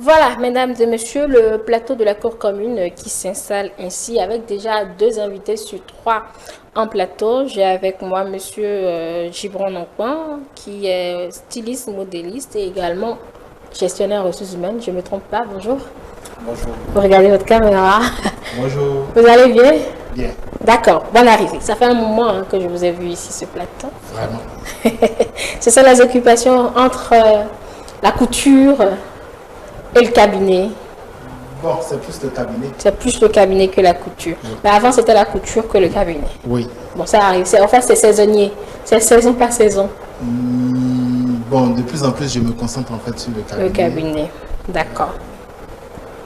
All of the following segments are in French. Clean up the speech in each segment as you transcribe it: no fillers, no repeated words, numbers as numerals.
Voilà, mesdames et messieurs, le plateau de la Cour commune qui s'installe ainsi avec déjà 2 invités sur 3 en plateau. J'ai avec moi monsieur Gibran Nokwan qui est styliste, modéliste et également gestionnaire ressources humaines. Je ne me trompe pas, bonjour. Bonjour. Vous regardez votre caméra. Bonjour. Vous allez bien? Bien. D'accord, bonne arrivée. Ça fait un moment que je vous ai vu ici sur plateau. Vraiment. Ce sont les occupations entre la couture et le cabinet. Bon, c'est plus le cabinet. C'est plus le cabinet que la couture. Oui. Mais avant, c'était la couture que le cabinet. Oui. Bon, ça arrive. En fait, c'est saisonnier. C'est saison par saison. Bon, de plus en plus, je me concentre en fait sur le cabinet. Le cabinet. D'accord.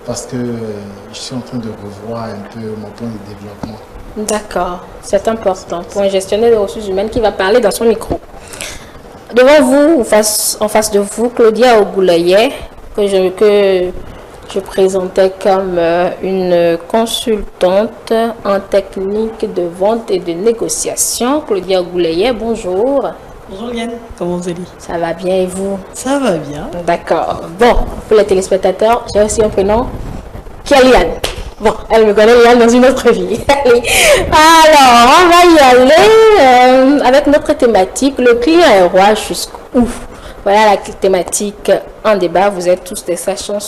Parce que je suis en train de revoir un peu mon plan de développement. D'accord. C'est important pour un gestionnaire de ressources humaines qui va parler dans son micro. Devant vous, en face de vous, Claudia Ogoulaye, que je présentais comme une consultante en technique de vente et de négociation. Claudia Ogoulaye, bonjour. Bonjour Yann, comment vous allez? Ça va bien et vous? Ça va bien. D'accord. Bon, pour les téléspectateurs, j'ai aussi un prénom qui est Liane. Bon, elle me connaît Liane dans une autre vie. Allez. Alors, on va y aller avec notre thématique. Le client est roi jusqu'où? Voilà la thématique en débat. Vous êtes tous des sachants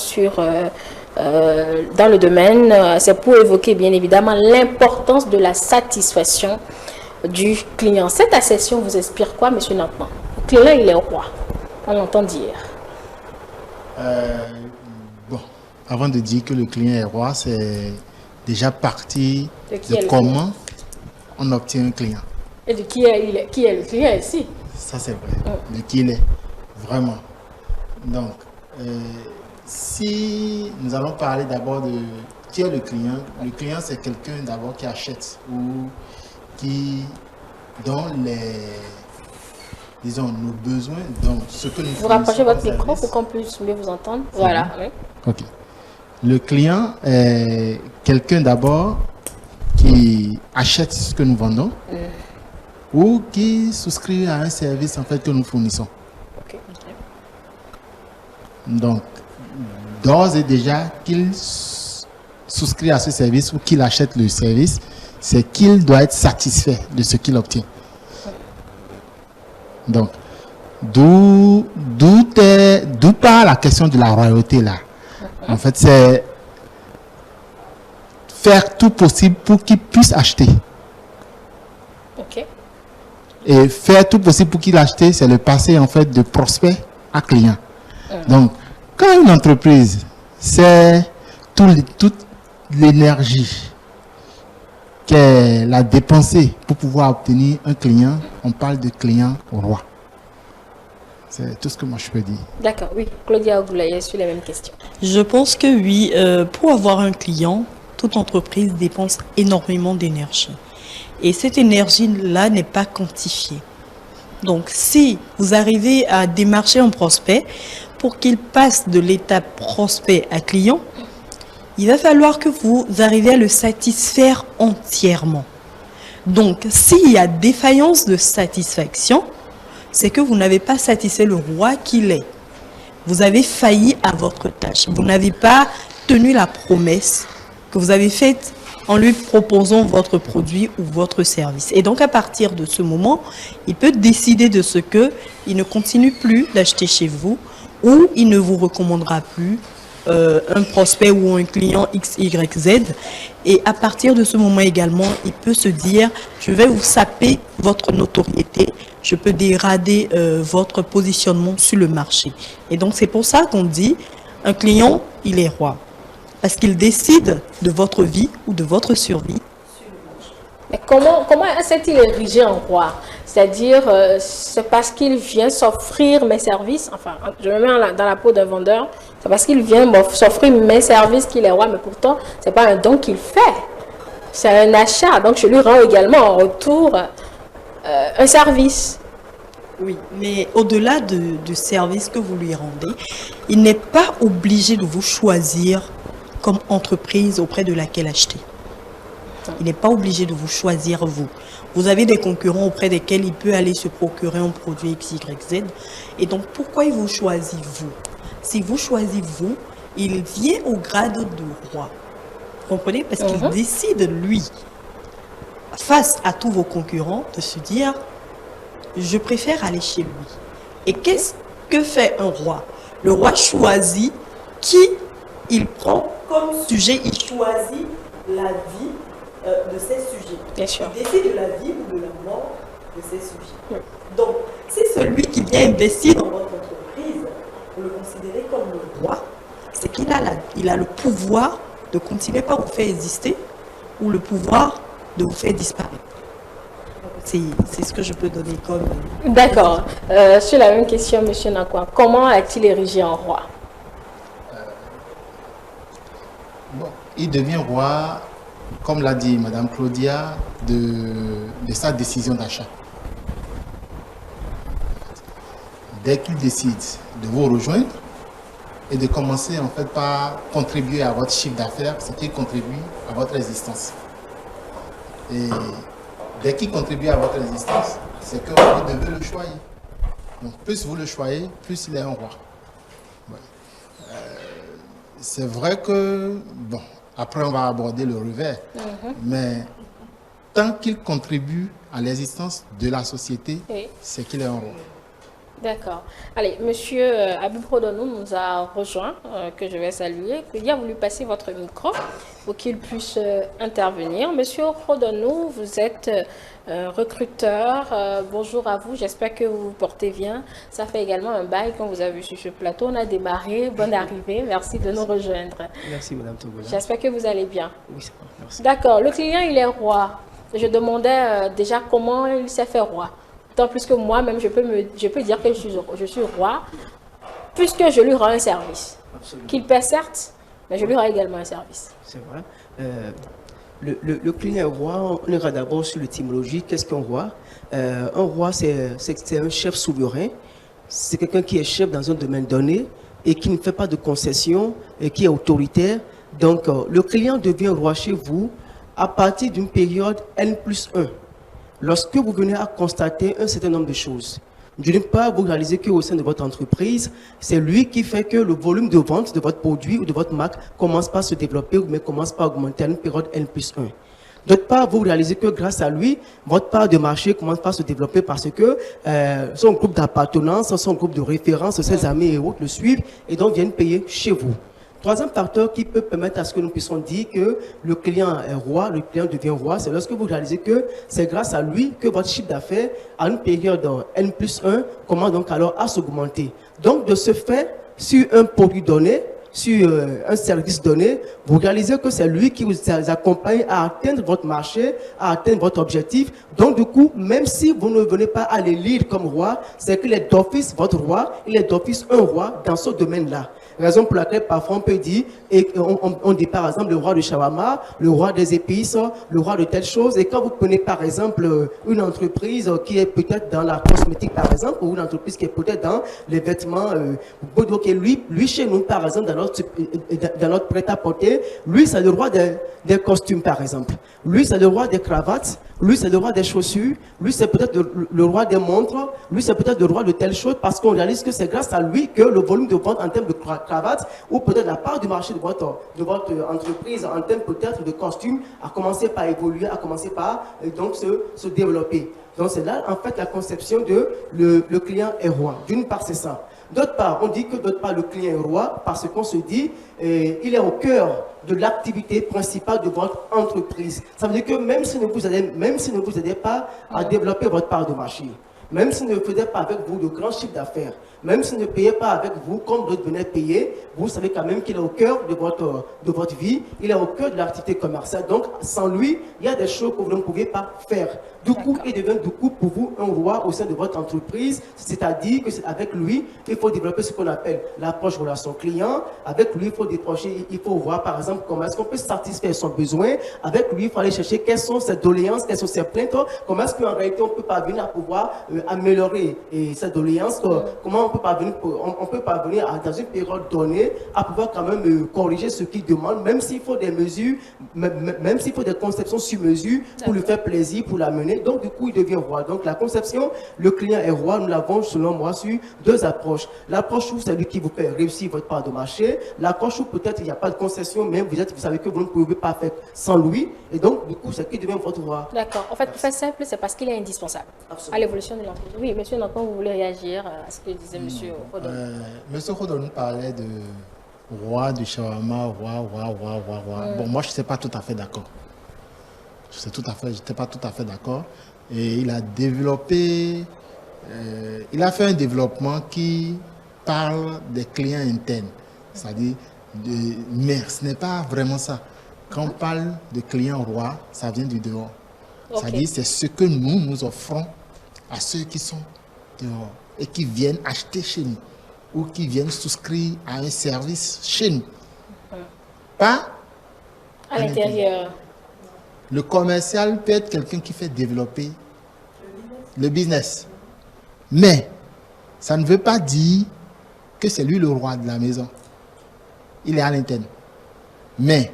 dans le domaine. C'est pour évoquer bien évidemment l'importance de la satisfaction du client. Cette accession vous inspire quoi, monsieur Nampman? Le client, il est roi. On l'entend dire. Bon, avant de dire que le client est roi, c'est déjà parti de comment on obtient un client. Et de qui est le client ici? Ça, c'est vrai. De qui il est. Vraiment. Donc, si nous allons parler d'abord de qui est le client c'est quelqu'un d'abord qui achète ou dont disons, nos besoins, donc ce que nous Vous rapprochez votre fournissons micro comme pour qu'on puisse mieux vous entendre. Voilà. Oui. Ok. Le client est quelqu'un d'abord qui achète ce que nous vendons ou qui souscrit à un service en fait que nous fournissons. Ok. Donc, d'ores et déjà qu'il souscrit à ce service ou qu'il achète le service, c'est qu'il doit être satisfait de ce qu'il obtient. Donc, d'où part la question de la royauté là. En fait, c'est faire tout possible pour qu'il puisse acheter. Ok. Et faire tout possible pour qu'il achète, c'est le passer en fait de prospect à client. Donc, quand une entreprise sait toute l'énergie qu'elle a dépensée pour pouvoir obtenir un client, on parle de client au roi. C'est tout ce que moi je peux dire. D'accord, oui. Claudia Ogoulaye, sur les mêmes questions. Je pense que oui, pour avoir un client, toute entreprise dépense énormément d'énergie. Et cette énergie-là n'est pas quantifiée. Donc, si vous arrivez à démarcher un prospect, pour qu'il passe de l'étape prospect à client, il va falloir que vous arriviez à le satisfaire entièrement. Donc, s'il y a défaillance de satisfaction, c'est que vous n'avez pas satisfait le roi qu'il est. Vous avez failli à votre tâche. Vous n'avez pas tenu la promesse que vous avez faite en lui proposant votre produit ou votre service. Et donc, à partir de ce moment, il peut décider de ce que il ne continue plus d'acheter chez vous ou il ne vous recommandera plus un prospect ou un client XYZ. Et à partir de ce moment également, il peut se dire, je vais vous saper votre notoriété, je peux dégrader votre positionnement sur le marché. Et donc, c'est pour ça qu'on dit, un client, il est roi. Parce qu'il décide de votre vie ou de votre survie. Mais comment est-il érigé en roi? C'est-à-dire, c'est parce qu'il vient s'offrir mes services, enfin, je me mets dans la peau d'un vendeur, c'est parce qu'il vient s'offrir mes services qu'il est roi, mais pourtant, ce n'est pas un don qu'il fait. C'est un achat, donc je lui rends également en retour un service. Oui, mais au-delà du service que vous lui rendez, il n'est pas obligé de vous choisir comme entreprise auprès de laquelle acheter. Il n'est pas obligé de vous choisir vous. Vous avez des concurrents auprès desquels il peut aller se procurer un produit XYZ. Et donc, pourquoi il vous choisit vous? Si vous choisit vous, il vient au grade de roi. Vous comprenez? Parce qu'il décide, lui, face à tous vos concurrents, de se dire, je préfère aller chez lui. Et qu'est-ce que fait un roi? Le roi choisit qui il prend comme sujet, il choisit la vie de ses sujets. Bien sûr. Il décide de la vie ou de la mort de ses sujets. Donc, si celui qui vient investir dans votre entreprise, vous le considérez comme le roi, c'est qu'il a, il a le pouvoir de continuer par vous faire exister ou le pouvoir de vous faire disparaître. C'est ce que je peux donner comme... D'accord. Sur la même question, M. Nakwa, comment a-t-il érigé en roi? Il devient roi, comme l'a dit Mme Claudia, de sa décision d'achat. Dès qu'il décide de vous rejoindre et de commencer en fait par contribuer à votre chiffre d'affaires, c'est qu'il contribue à votre existence. Et dès qu'il contribue à votre existence, c'est que vous devez le choyer. Donc plus vous le choyez, plus il est un roi. Ouais. C'est vrai que, bon, après on va aborder le revers, mais tant qu'il contribue à l'existence de la société, c'est qu'il est un roi. D'accord. Allez, Monsieur Habib Rodonou nous a rejoint, que je vais saluer. Il a voulu passer votre micro pour qu'il puisse intervenir. Monsieur Rodonou, vous êtes recruteur. Bonjour à vous. J'espère que vous vous portez bien. Ça fait également un bail qu'on vous a vu sur ce plateau. On a démarré. Bonne arrivée. Merci de nous rejoindre. Merci, Madame Togola. J'espère que vous allez bien. Oui, ça va. Merci. D'accord. Le client, il est roi. Je demandais déjà comment il s'est fait roi. D'autant plus que moi-même, je peux dire que je suis roi, puisque je lui rends un service. Qu'il paie certes, mais je lui rends également un service. C'est vrai. Le client est roi, on ira d'abord sur l'étymologie. Qu'est-ce qu'un roi? Un roi, c'est un chef souverain. C'est quelqu'un qui est chef dans un domaine donné et qui ne fait pas de concessions et qui est autoritaire. Donc, le client devient roi chez vous à partir d'une période N+1. Lorsque vous venez à constater un certain nombre de choses, d'une part, vous réalisez qu'au sein de votre entreprise, c'est lui qui fait que le volume de vente de votre produit ou de votre marque commence pas à se développer ou même commence pas à augmenter à une période N+1. D'autre part, vous réalisez que grâce à lui, votre part de marché commence pas à se développer parce que son groupe d'appartenance, son groupe de référence, ses amis et autres le suivent et donc viennent payer chez vous. Troisième facteur qui peut permettre à ce que nous puissions dire que le client est roi, le client devient roi, c'est lorsque vous réalisez que c'est grâce à lui que votre chiffre d'affaires, à une période N+1, commence donc alors à s'augmenter. Donc, de ce fait, sur un produit donné, sur un service donné, vous réalisez que c'est lui qui vous accompagne à atteindre votre marché, à atteindre votre objectif. Donc, du coup, même si vous ne venez pas à l'élire comme roi, c'est qu'il est d'office votre roi, il est d'office un roi dans ce domaine-là. Raison pour laquelle parfois on peut dire, et on dit par exemple le roi de shawarma, le roi des épices, le roi de telle chose. Et quand vous prenez par exemple une entreprise qui est peut-être dans la cosmétique par exemple, ou une entreprise qui est peut-être dans les vêtements, donc lui chez nous par exemple dans notre prêt-à-porter, lui c'est le roi des costumes par exemple. Lui c'est le roi des cravates, lui c'est le roi des chaussures, lui c'est peut-être le roi des montres, lui c'est peut-être le roi de telle chose parce qu'on réalise que c'est grâce à lui que le volume de vente en termes de cravate ou peut-être la part du marché de votre entreprise en termes peut-être de costumes a commencé par évoluer, a commencé par donc se développer. Donc c'est là en fait la conception de le client est roi. D'une part c'est ça. D'autre part, on dit que d'autre part le client est roi parce qu'on se dit il est au cœur de l'activité principale de votre entreprise. Ça veut dire que même si ne vous aidez pas à développer votre part de marché, même s'il ne faisait pas avec vous de grands chiffres d'affaires, même s'il ne payait pas avec vous comme d'autres venaient payer, vous savez quand même qu'il est au cœur de votre vie, il est au cœur de l'activité commerciale. Donc, sans lui, il y a des choses que vous ne pouvez pas faire. Du coup, il devient du coup pour vous un roi au sein de votre entreprise, c'est-à-dire que c'est avec lui, il faut développer ce qu'on appelle l'approche relation client. Avec lui, il faut voir par exemple comment est-ce qu'on peut satisfaire son besoin. Avec lui, il faut aller chercher quelles sont ses doléances, quelles sont ses plaintes, comment est-ce qu'en réalité on peut parvenir à pouvoir améliorer sa doléance, comment on peut parvenir dans une période donnée à pouvoir quand même corriger ce qu'il demande, même s'il faut des mesures, même s'il faut des conceptions sur mesure pour lui faire plaisir, pour l'amener. Donc du coup, il devient roi. Donc la conception, le client est roi, nous l'avons selon moi sur deux approches. L'approche où c'est lui qui vous fait réussir votre part de marché, l'approche où peut-être il n'y a pas de concession, mais vous savez que vous ne pouvez pas faire sans lui, et donc du coup, c'est qui devient votre roi. D'accord. En fait, pour faire simple, c'est parce qu'il est indispensable à l'évolution de l'entreprise. Oui, monsieur Nanton, vous voulez réagir à ce que disait monsieur Rodon? Monsieur Rodon nous parlait de roi du shawarma, roi. Bon, moi, je ne suis pas tout à fait d'accord. Je n'étais pas tout à fait d'accord. Et il a développé, il a fait un développement qui parle des clients internes. C'est-à-dire, mais ce n'est pas vraiment ça. Quand on parle de clients rois, ça vient du dehors. Okay. C'est-à-dire, c'est ce que nous offrons à ceux qui sont dehors et qui viennent acheter chez nous ou qui viennent souscrire à un service chez nous. Pas à l'intérieur. Le commercial peut être quelqu'un qui fait développer le business. Mais ça ne veut pas dire que c'est lui le roi de la maison. Il est à l'interne. Mais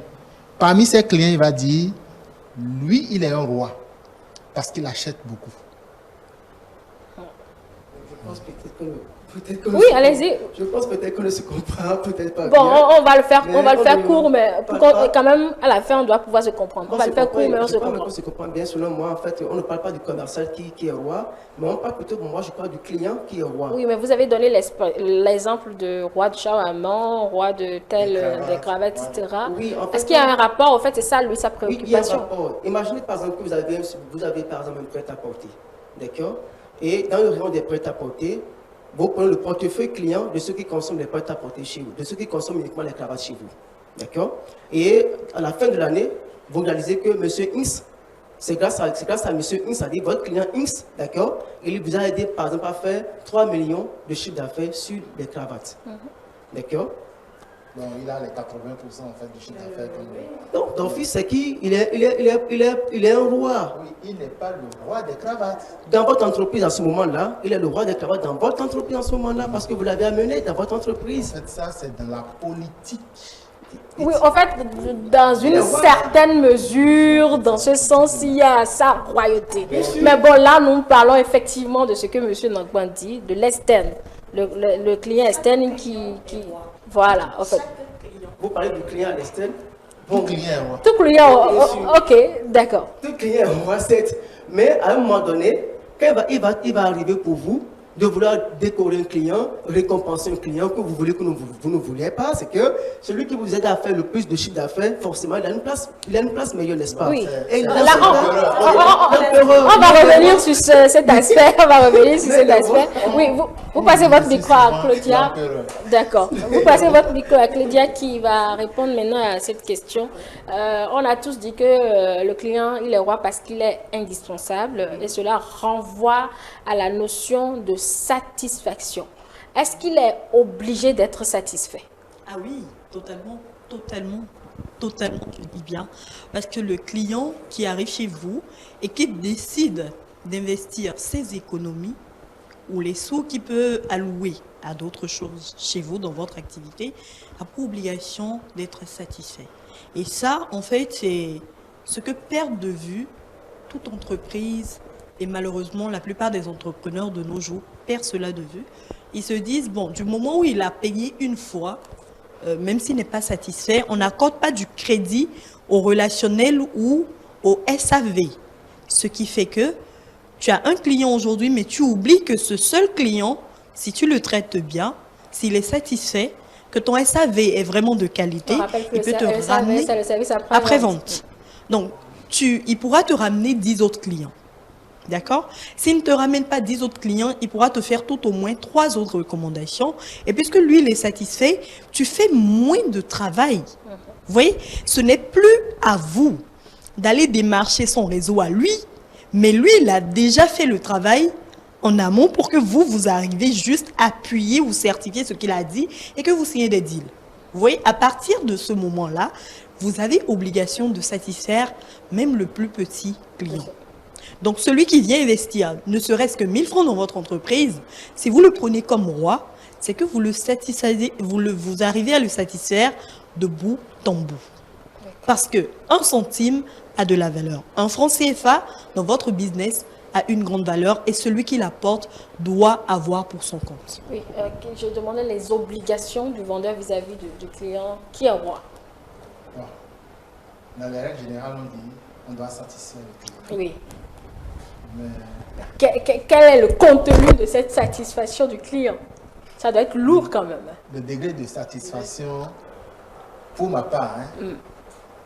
parmi ses clients, il va dire, lui, il est un roi parce qu'il achète beaucoup. Je pense peut-être que oui, allez-y. Je pense peut-être qu'on ne se comprend peut-être pas bon, bien. on va le faire, court, mais quand même, à la fin, on doit pouvoir se comprendre. On va le faire court, mais on se comprend. On se comprend bien. Selon moi, en fait, on ne parle pas du commercial qui est roi, mais on parle plutôt, moi, je parle du client qui est roi. Oui, mais vous avez donné l'exemple de roi de shawarma, roi de des cravates, etc. Oui, en fait, est-ce qu'il y a un rapport, en fait, c'est ça, lui, sa préoccupation? Oui, il y a un rapport. Imaginez, par exemple, que vous avez par exemple, un prêt-à-porter. D'accord? Et dans le rayon des prêt-à-porter, vous prenez le portefeuille client de ceux qui consomment les prêt-à-porter chez vous, de ceux qui consomment uniquement les cravates chez vous. D'accord? Et à la fin de l'année, vous réalisez que M. X, c'est grâce à M. X, c'est-à-dire votre client X, d'accord? Il vous a aidé, par exemple, à faire 3 millions de chiffre d'affaires sur les cravates. D'accord? Donc, il a les 80% en fait du chiffre d'affaires. Donc, d'office, c'est qui? Il est un roi. Oui, il n'est pas le roi des cravates. Dans votre entreprise, à ce moment-là, il est le roi des cravates dans votre entreprise, en ce moment-là, parce que vous l'avez amené dans votre entreprise. En fait, ça, c'est dans la politique. Oui, en fait, dans une certaine mesure, dans ce sens, il y a sa royauté. Mais bon, là, nous parlons effectivement de ce que M. Nangban dit, de l'externe, le client externe qui... Voilà, en fait. Vous parlez du client à l'externe. Tout client est roi. Tout client, ok, d'accord. Tout client est roi, certes. Mais à un moment donné, quand il va arriver pour vous de vouloir décorer un client, récompenser un client que vous voulez que vous ne vouliez pas, c'est que celui qui vous aide à faire le plus de chiffre d'affaires, forcément, il a une place meilleure, n'est-ce pas? Oui. Et Là, on va revenir sur cet aspect. On va revenir sur cet aspect. Oui, vous passez votre micro à Claudia. D'accord. Vous passez votre micro à Claudia qui va répondre maintenant à cette question. On a tous dit que le client, il est roi parce qu'il est indispensable et cela renvoie à la notion de satisfaction. Est-ce qu'il est obligé d'être satisfait? Ah oui, totalement, je dis bien. Parce que le client qui arrive chez vous et qui décide d'investir ses économies ou les sous qu'il peut allouer à d'autres choses chez vous, dans votre activité, a pour obligation d'être satisfait. Et ça, en fait, c'est ce que perdent de vue toute entreprise et malheureusement la plupart des entrepreneurs de nos jours perdent cela de vue. Ils se disent, bon, du moment où il a payé une fois, même s'il n'est pas satisfait, on n'accorde pas du crédit au relationnel ou au SAV. Ce qui fait que tu as un client aujourd'hui, mais tu oublies que ce seul client, si tu le traites bien, s'il est satisfait, que ton SAV est vraiment de qualité, il peut te ramener après-vente. Donc, il pourra te ramener 10 autres clients. D'accord? S'il ne te ramène pas 10 autres clients, il pourra te faire tout au moins 3 autres recommandations. Et puisque lui, il est satisfait, tu fais moins de travail. Vous voyez? Ce n'est plus à vous d'aller démarcher son réseau à lui, mais lui, il a déjà fait le travail en amont pour que vous arrivez juste à appuyer ou certifier ce qu'il a dit et que vous signez des deals. Vous voyez? À partir de ce moment-là, vous avez obligation de satisfaire même le plus petit client. Donc, celui qui vient investir, ne serait-ce que 1000 francs dans votre entreprise, si vous le prenez comme roi, c'est que vous le satisfaites, vous arrivez à le satisfaire de bout en bout. Parce que 1 centime a de la valeur. Un franc CFA dans votre business a une grande valeur et celui qui l'apporte doit avoir pour son compte. Oui, je demandais les obligations du vendeur vis-à-vis du client qui est roi. Bon. Dans les règles générales, on dit on doit satisfaire le client. Oui. Mais Quel est le contenu de cette satisfaction du client? Ça doit être lourd quand même. le degré de satisfaction, pour ma part,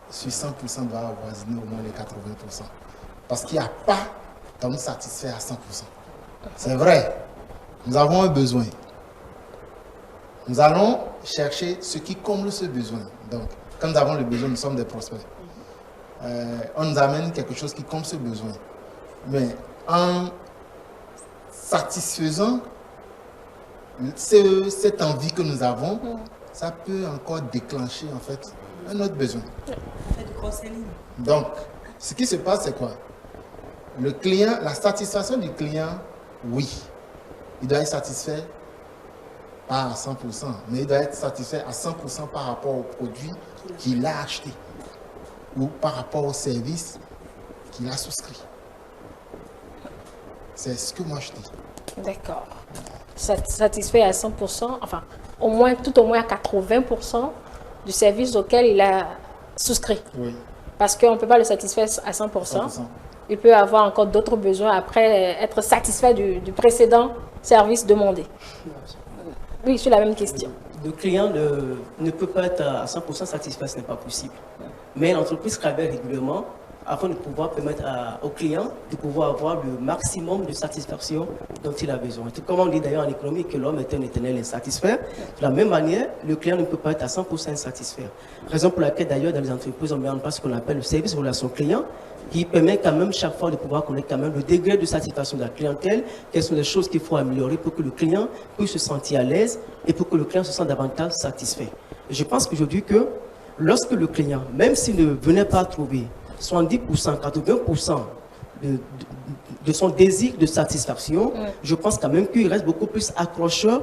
sur 100% doit avoisiner au moins les 80%. Parce qu'il n'y a pas d'homme satisfait à 100%. C'est vrai, nous avons un besoin. Nous allons chercher ce qui comble ce besoin. Donc, quand nous avons le besoin, nous sommes des prospects. On nous amène quelque chose qui comble ce besoin. Mais en satisfaisant cette envie que nous avons, ça peut encore déclencher en fait un autre besoin. Donc, ce qui se passe, c'est quoi? Le client, la satisfaction du client, oui, il doit être satisfait pas à 100%, mais il doit être satisfait à 100% par rapport au produit qu'il a acheté ou par rapport au service qu'il a souscrit. C'est ce que moi je dis. D'accord. Satisfait à 100%, enfin, tout au moins à 80% du service auquel il a souscrit. Oui. Parce qu'on ne peut pas le satisfaire à 100%. 100%. Il peut avoir encore d'autres besoins après être satisfait du précédent service demandé. Oui, sur la même question. Le client ne peut pas être à 100% satisfait, ce n'est pas possible. Mais l'entreprise travaille régulièrement afin de pouvoir permettre au client de pouvoir avoir le maximum de satisfaction dont il a besoin. Tout comme on dit d'ailleurs en économie que l'homme est un éternel insatisfait, de la même manière, le client ne peut pas être à 100% insatisfait. Raison pour laquelle d'ailleurs dans les entreprises, on met en place ce qu'on appelle le service relation client, qui permet quand même chaque fois de pouvoir connaître quand même le degré de satisfaction de la clientèle, quelles sont les choses qu'il faut améliorer pour que le client puisse se sentir à l'aise et pour que le client se sente davantage satisfait. Et je pense qu'aujourd'hui que lorsque le client, même s'il ne venait pas trouver 70%, 80% de son désir de satisfaction, je pense quand même qu'il reste beaucoup plus accrocheur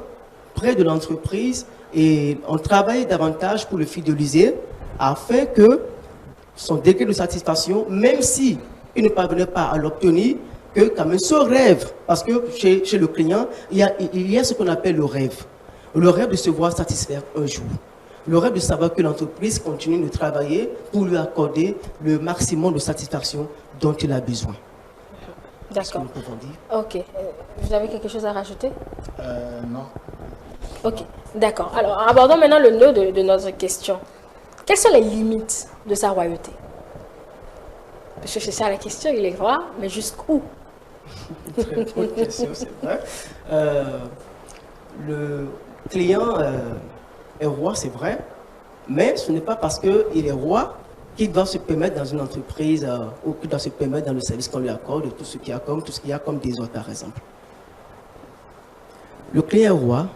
près de l'entreprise et on travaille davantage pour le fidéliser afin que son degré de satisfaction, même si il ne parvenait pas à l'obtenir, que quand même ce rêve, parce que chez le client, il y a ce qu'on appelle le rêve de se voir satisfaire un jour. Le rêve de savoir que l'entreprise continue de travailler pour lui accorder le maximum de satisfaction dont il a besoin. D'accord. Ok. Vous avez quelque chose à rajouter? Non. Ok. D'accord. Alors, abordons maintenant le nœud de notre question. Quelles sont les limites de sa royauté? Parce que c'est ça la question, il est roi, mais jusqu'où? Très bonne question, c'est vrai. Le client est roi, c'est vrai, mais ce n'est pas parce qu'il est roi qu'il doit se permettre dans une entreprise ou qu'il doit se permettre dans le service qu'on lui accorde, tout ce qu'il y a comme désordre, par exemple. Le client est roi,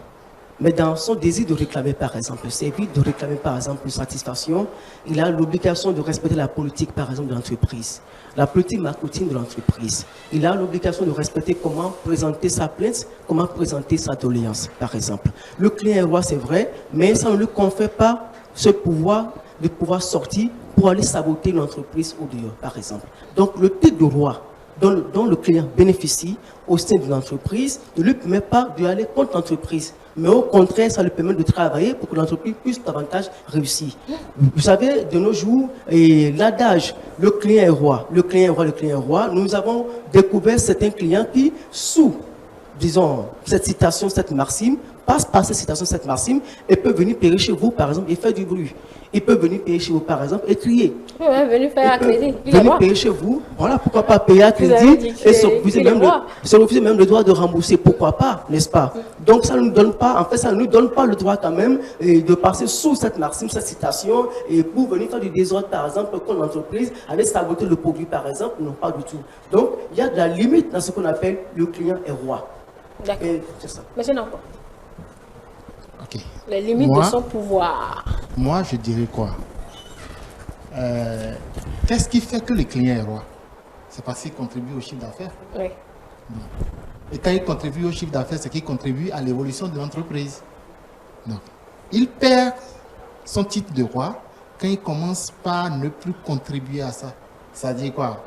mais dans son désir de réclamer, par exemple, le service, de réclamer, par exemple, une satisfaction, il a l'obligation de respecter la politique, par exemple, de l'entreprise, la politique marketing de l'entreprise. Il a l'obligation de respecter comment présenter sa plainte, comment présenter sa doléance, par exemple. Le client est roi, c'est vrai, mais ça ne lui confère pas ce pouvoir de pouvoir sortir pour aller saboter l'entreprise au dehors, par exemple. Donc, le titre de roi dont le client bénéficie au sein de l'entreprise ne lui permet pas d'aller contre l'entreprise. Mais au contraire, ça lui permet de travailler pour que l'entreprise puisse davantage réussir. Vous savez, de nos jours, l'adage, le client est roi, le client est roi, le client est roi, nous avons découvert certains clients qui, sous, disons, cette citation, cette maxime, passent par cette citation, cette maxime, et peuvent venir payer chez vous, par exemple, et faire du bruit. Ils peuvent venir payer chez vous, par exemple, et crier. Oui, venir faire à crédit. Venir payer chez vous, voilà, pourquoi pas payer à crédit et se refuser même le droit de rembourser, pourquoi pas, n'est-ce pas? Donc ça ne nous donne pas, en fait, ça ne nous donne pas le droit quand même de passer sous cette maxime, cette citation, et pour venir faire du désordre, par exemple, quand l'entreprise allait saboter le produit, par exemple, non, pas du tout. Donc, il y a de la limite dans ce qu'on appelle le client est roi. D'accord. C'est ça. Monsieur Nanko. Ok. Les limites de son pouvoir. Moi, je dirais quoi? Qu'est-ce qui fait que le client est roi? c'est parce qu'il contribue au chiffre d'affaires. Oui. Et quand il contribue au chiffre d'affaires, c'est qu'il contribue à l'évolution de l'entreprise. Donc, il perd son titre de roi quand il commence par ne plus contribuer à ça. C'est-à-dire quoi?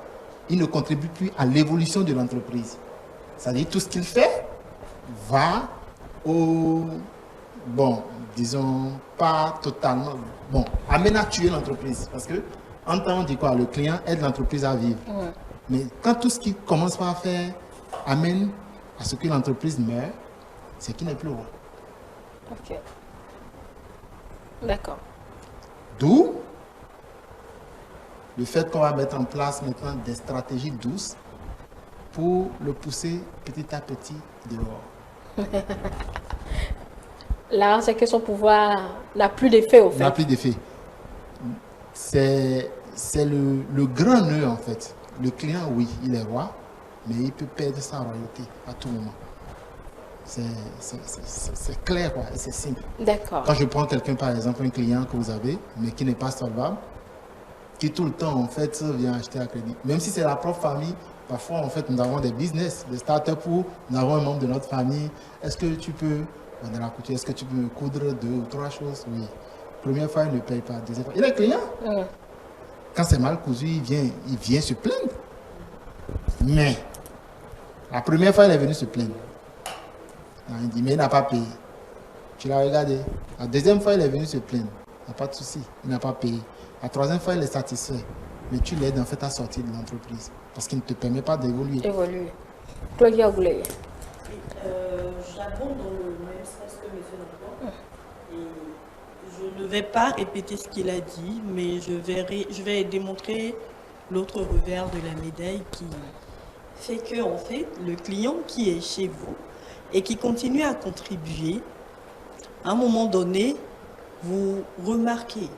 Il ne contribue plus à l'évolution de l'entreprise. C'est-à-dire tout ce qu'il fait va au... Bon, disons, pas totalement... Bon, amène à tuer l'entreprise. Parce que, en temps, on dit quoi? Le client aide l'entreprise à vivre. Ouais. Mais quand tout ce qu'il commence par faire amène à ce que l'entreprise meurt, c'est qu'il n'est plus roi. Ok. D'accord. D'où le fait qu'on va mettre en place maintenant des stratégies douces pour le pousser petit à petit dehors. Là, c'est que son pouvoir n'a plus d'effet au Il n'a fait. plus d'effet. C'est le grand nœud en fait. Le client, oui, il est roi, mais il peut perdre sa royauté à tout moment. C'est clair, quoi, et c'est simple. D'accord. Quand je prends quelqu'un, par exemple, un client que vous avez, mais qui n'est pas solvable, qui tout le temps, en fait, vient acheter à crédit. Même si c'est la propre famille, parfois, en fait, nous avons des business, des startups où nous avons un membre de notre famille. Est-ce que tu peux, dans la couture, est-ce que tu peux me coudre 2 ou 3 choses? Oui. Première fois, il ne paye pas. Deuxième fois, il est client. Ouais. Quand c'est mal cousu, il vient se plaindre. Mais, la première fois, il est venu se plaindre. Il dit, mais il n'a pas payé. Tu l'as regardé. La deuxième fois, il est venu se plaindre. Il n'y a pas de souci. Il n'a pas payé. La troisième fois, il est satisfait. Mais tu l'aides en fait à sortir de l'entreprise. Parce qu'il ne te permet pas d'évoluer. Évoluer. Claudia Gouleye. J'abonde dans le même sens que M. Nanton. Et je ne vais pas répéter ce qu'il a dit, mais je vais démontrer l'autre revers de la médaille qui fait que, en fait, le client qui est chez vous et qui continue à contribuer, à un moment donné, vous remarquez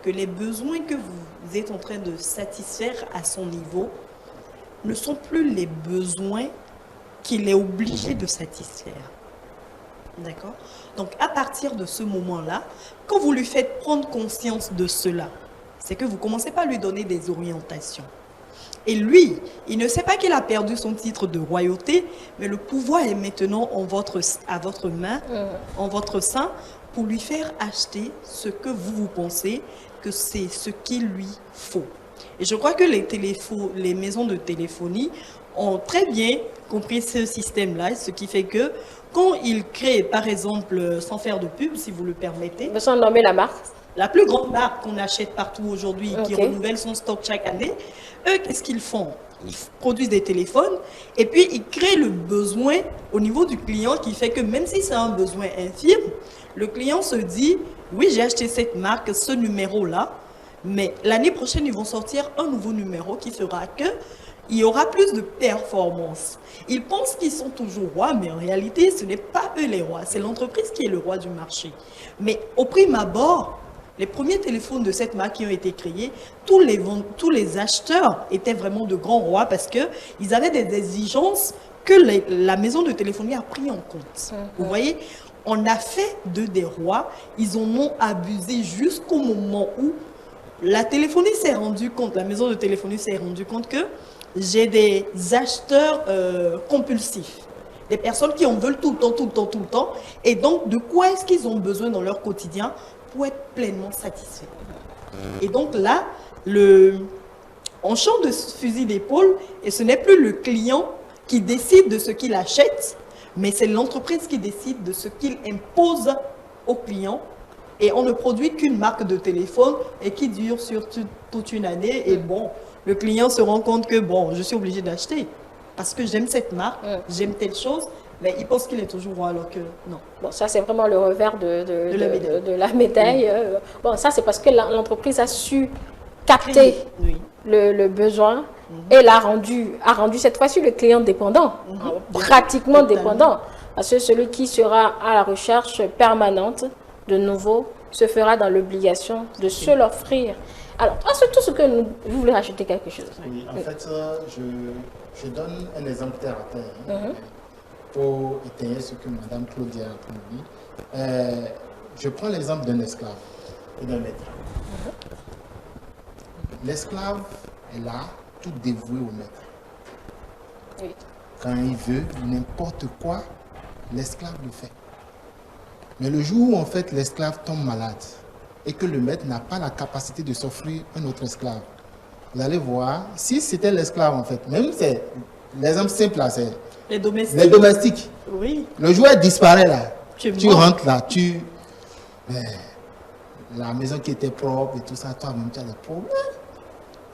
que les besoins que vous êtes en train de satisfaire à son niveau ne sont plus les besoins qu'il est obligé de satisfaire. D'accord? Donc, à partir de ce moment-là, quand vous lui faites prendre conscience de cela, c'est que vous commencez par lui donner des orientations. Et lui, il ne sait pas qu'il a perdu son titre de royauté, mais le pouvoir est maintenant à votre main, en votre sein, pour lui faire acheter ce que vous pensez que c'est ce qu'il lui faut. Et je crois que les maisons de téléphonie ont très bien compris ce système-là, ce qui fait que quand ils créent, par exemple, sans faire de pub, si vous le permettez, Sans nommer la marque. la plus grande marque qu'on achète partout aujourd'hui, qui Ok. renouvelle son stock chaque année, eux, qu'est-ce qu'ils font? Ils produisent des téléphones et puis ils créent le besoin au niveau du client qui fait que même si c'est un besoin infime, le client se dit, oui, j'ai acheté cette marque, ce numéro-là, mais l'année prochaine, ils vont sortir un nouveau numéro qui fera que il y aura plus de performance. Ils pensent qu'ils sont toujours rois, mais en réalité, ce n'est pas eux les rois, c'est l'entreprise qui est le roi du marché. Mais au prime abord, les premiers téléphones de cette marque qui ont été créés, tous les acheteurs étaient vraiment de grands rois parce qu'ils avaient des exigences que la maison de téléphonie a pris en compte. Vous voyez, on a fait d'eux des rois, ils en ont abusé jusqu'au moment où la téléphonie s'est rendue compte, la maison de téléphonie s'est rendue compte que j'ai des acheteurs compulsifs. Des personnes qui en veulent tout le temps, tout le temps, tout le temps. Et donc, de quoi est-ce qu'ils ont besoin dans leur quotidien pour être pleinement satisfaits? Et donc là, on change de fusil d'épaule et ce n'est plus le client qui décide de ce qu'il achète, mais c'est l'entreprise qui décide de ce qu'il impose au client. Et on ne produit qu'une marque de téléphone et qui dure sur toute une année. Et bon, le client se rend compte que bon, je suis obligé d'acheter parce que j'aime cette marque, j'aime telle chose, mais il pense qu'il est toujours roi alors que non. Bon, ça, c'est vraiment le revers de la la médaille. Bon, ça, c'est parce que l'entreprise a su capter Oui. le besoin et a rendu cette fois-ci le client dépendant, pratiquement Totalement. dépendant. Parce que celui qui sera à la recherche permanente de nouveau se fera dans l'obligation de se l'offrir. Alors, tout ce que vous voulez rajouter quelque chose. Oui, en fait, je donne un exemple terre à terre hein, pour étayer ce que Mme Claudia a dit. Je prends l'exemple d'un esclave et d'un maître. L'esclave est là, tout dévoué au maître. Oui. Quand il veut n'importe quoi, l'esclave le fait. Mais le jour où en fait l'esclave tombe malade et que le maître n'a pas la capacité de s'offrir un autre esclave, vous allez voir, si c'était l'esclave en fait, même c'est l'exemple simple là, c'est Les domestiques. les domestiques. Oui. Le jouet disparaît là. Tu es Tu mort. rentres là, mais la maison qui était propre et tout ça, toi-même tu as des problèmes.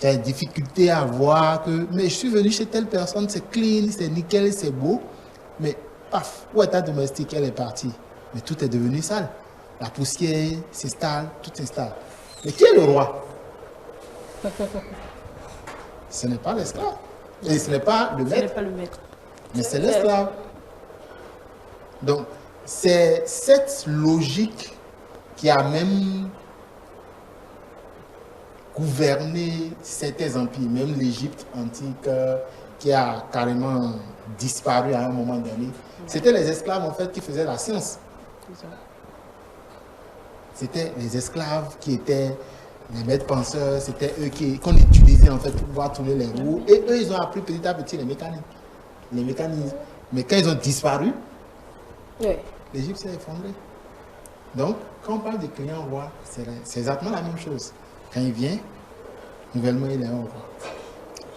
Tu as des difficultés à voir que, mais je suis venu chez telle personne, c'est clean, c'est nickel, c'est beau, mais paf, où est ta domestique? Elle est partie. Mais tout est devenu sale. La poussière s'installe, tout s'installe. Mais qui est le roi? Ce n'est pas l'esclave. Et ce n'est pas le Ce n'est maître, pas le maître. mais c'est l'esclave. Donc, c'est cette logique qui a même gouverné certains empires, même l'Égypte antique, qui a carrément disparu à un moment donné. C'était les esclaves en fait qui faisaient la science. C'était les esclaves qui étaient les maîtres penseurs, c'était eux qu'on utilisait en fait pour pouvoir tourner les roues. Et eux, ils ont appris petit à petit les mécanismes. Mais quand ils ont disparu, Oui. l'Égypte s'est effondrée. Donc, quand on parle de client roi, c'est exactement la même chose. Quand il vient, nouvellement, il est un roi.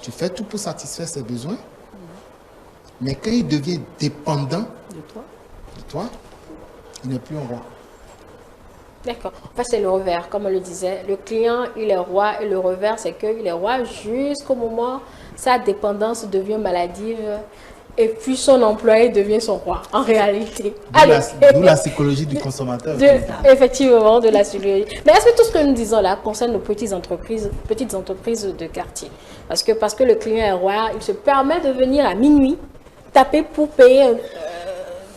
Tu fais tout pour satisfaire ses besoins, mais quand il devient dépendant de toi, il n'est plus un roi. D'accord. Enfin, c'est le revers, comme on le disait. Le client, il est roi, et le revers, c'est qu'il est roi jusqu'au moment où sa dépendance devient maladive et puis son employé devient son roi, en réalité. D'où la psychologie du consommateur. Effectivement, de la psychologie. Mais est-ce que tout ce que nous disons là concerne nos petites entreprises de quartier? Parce que le client est roi, il se permet de venir à minuit taper pour payer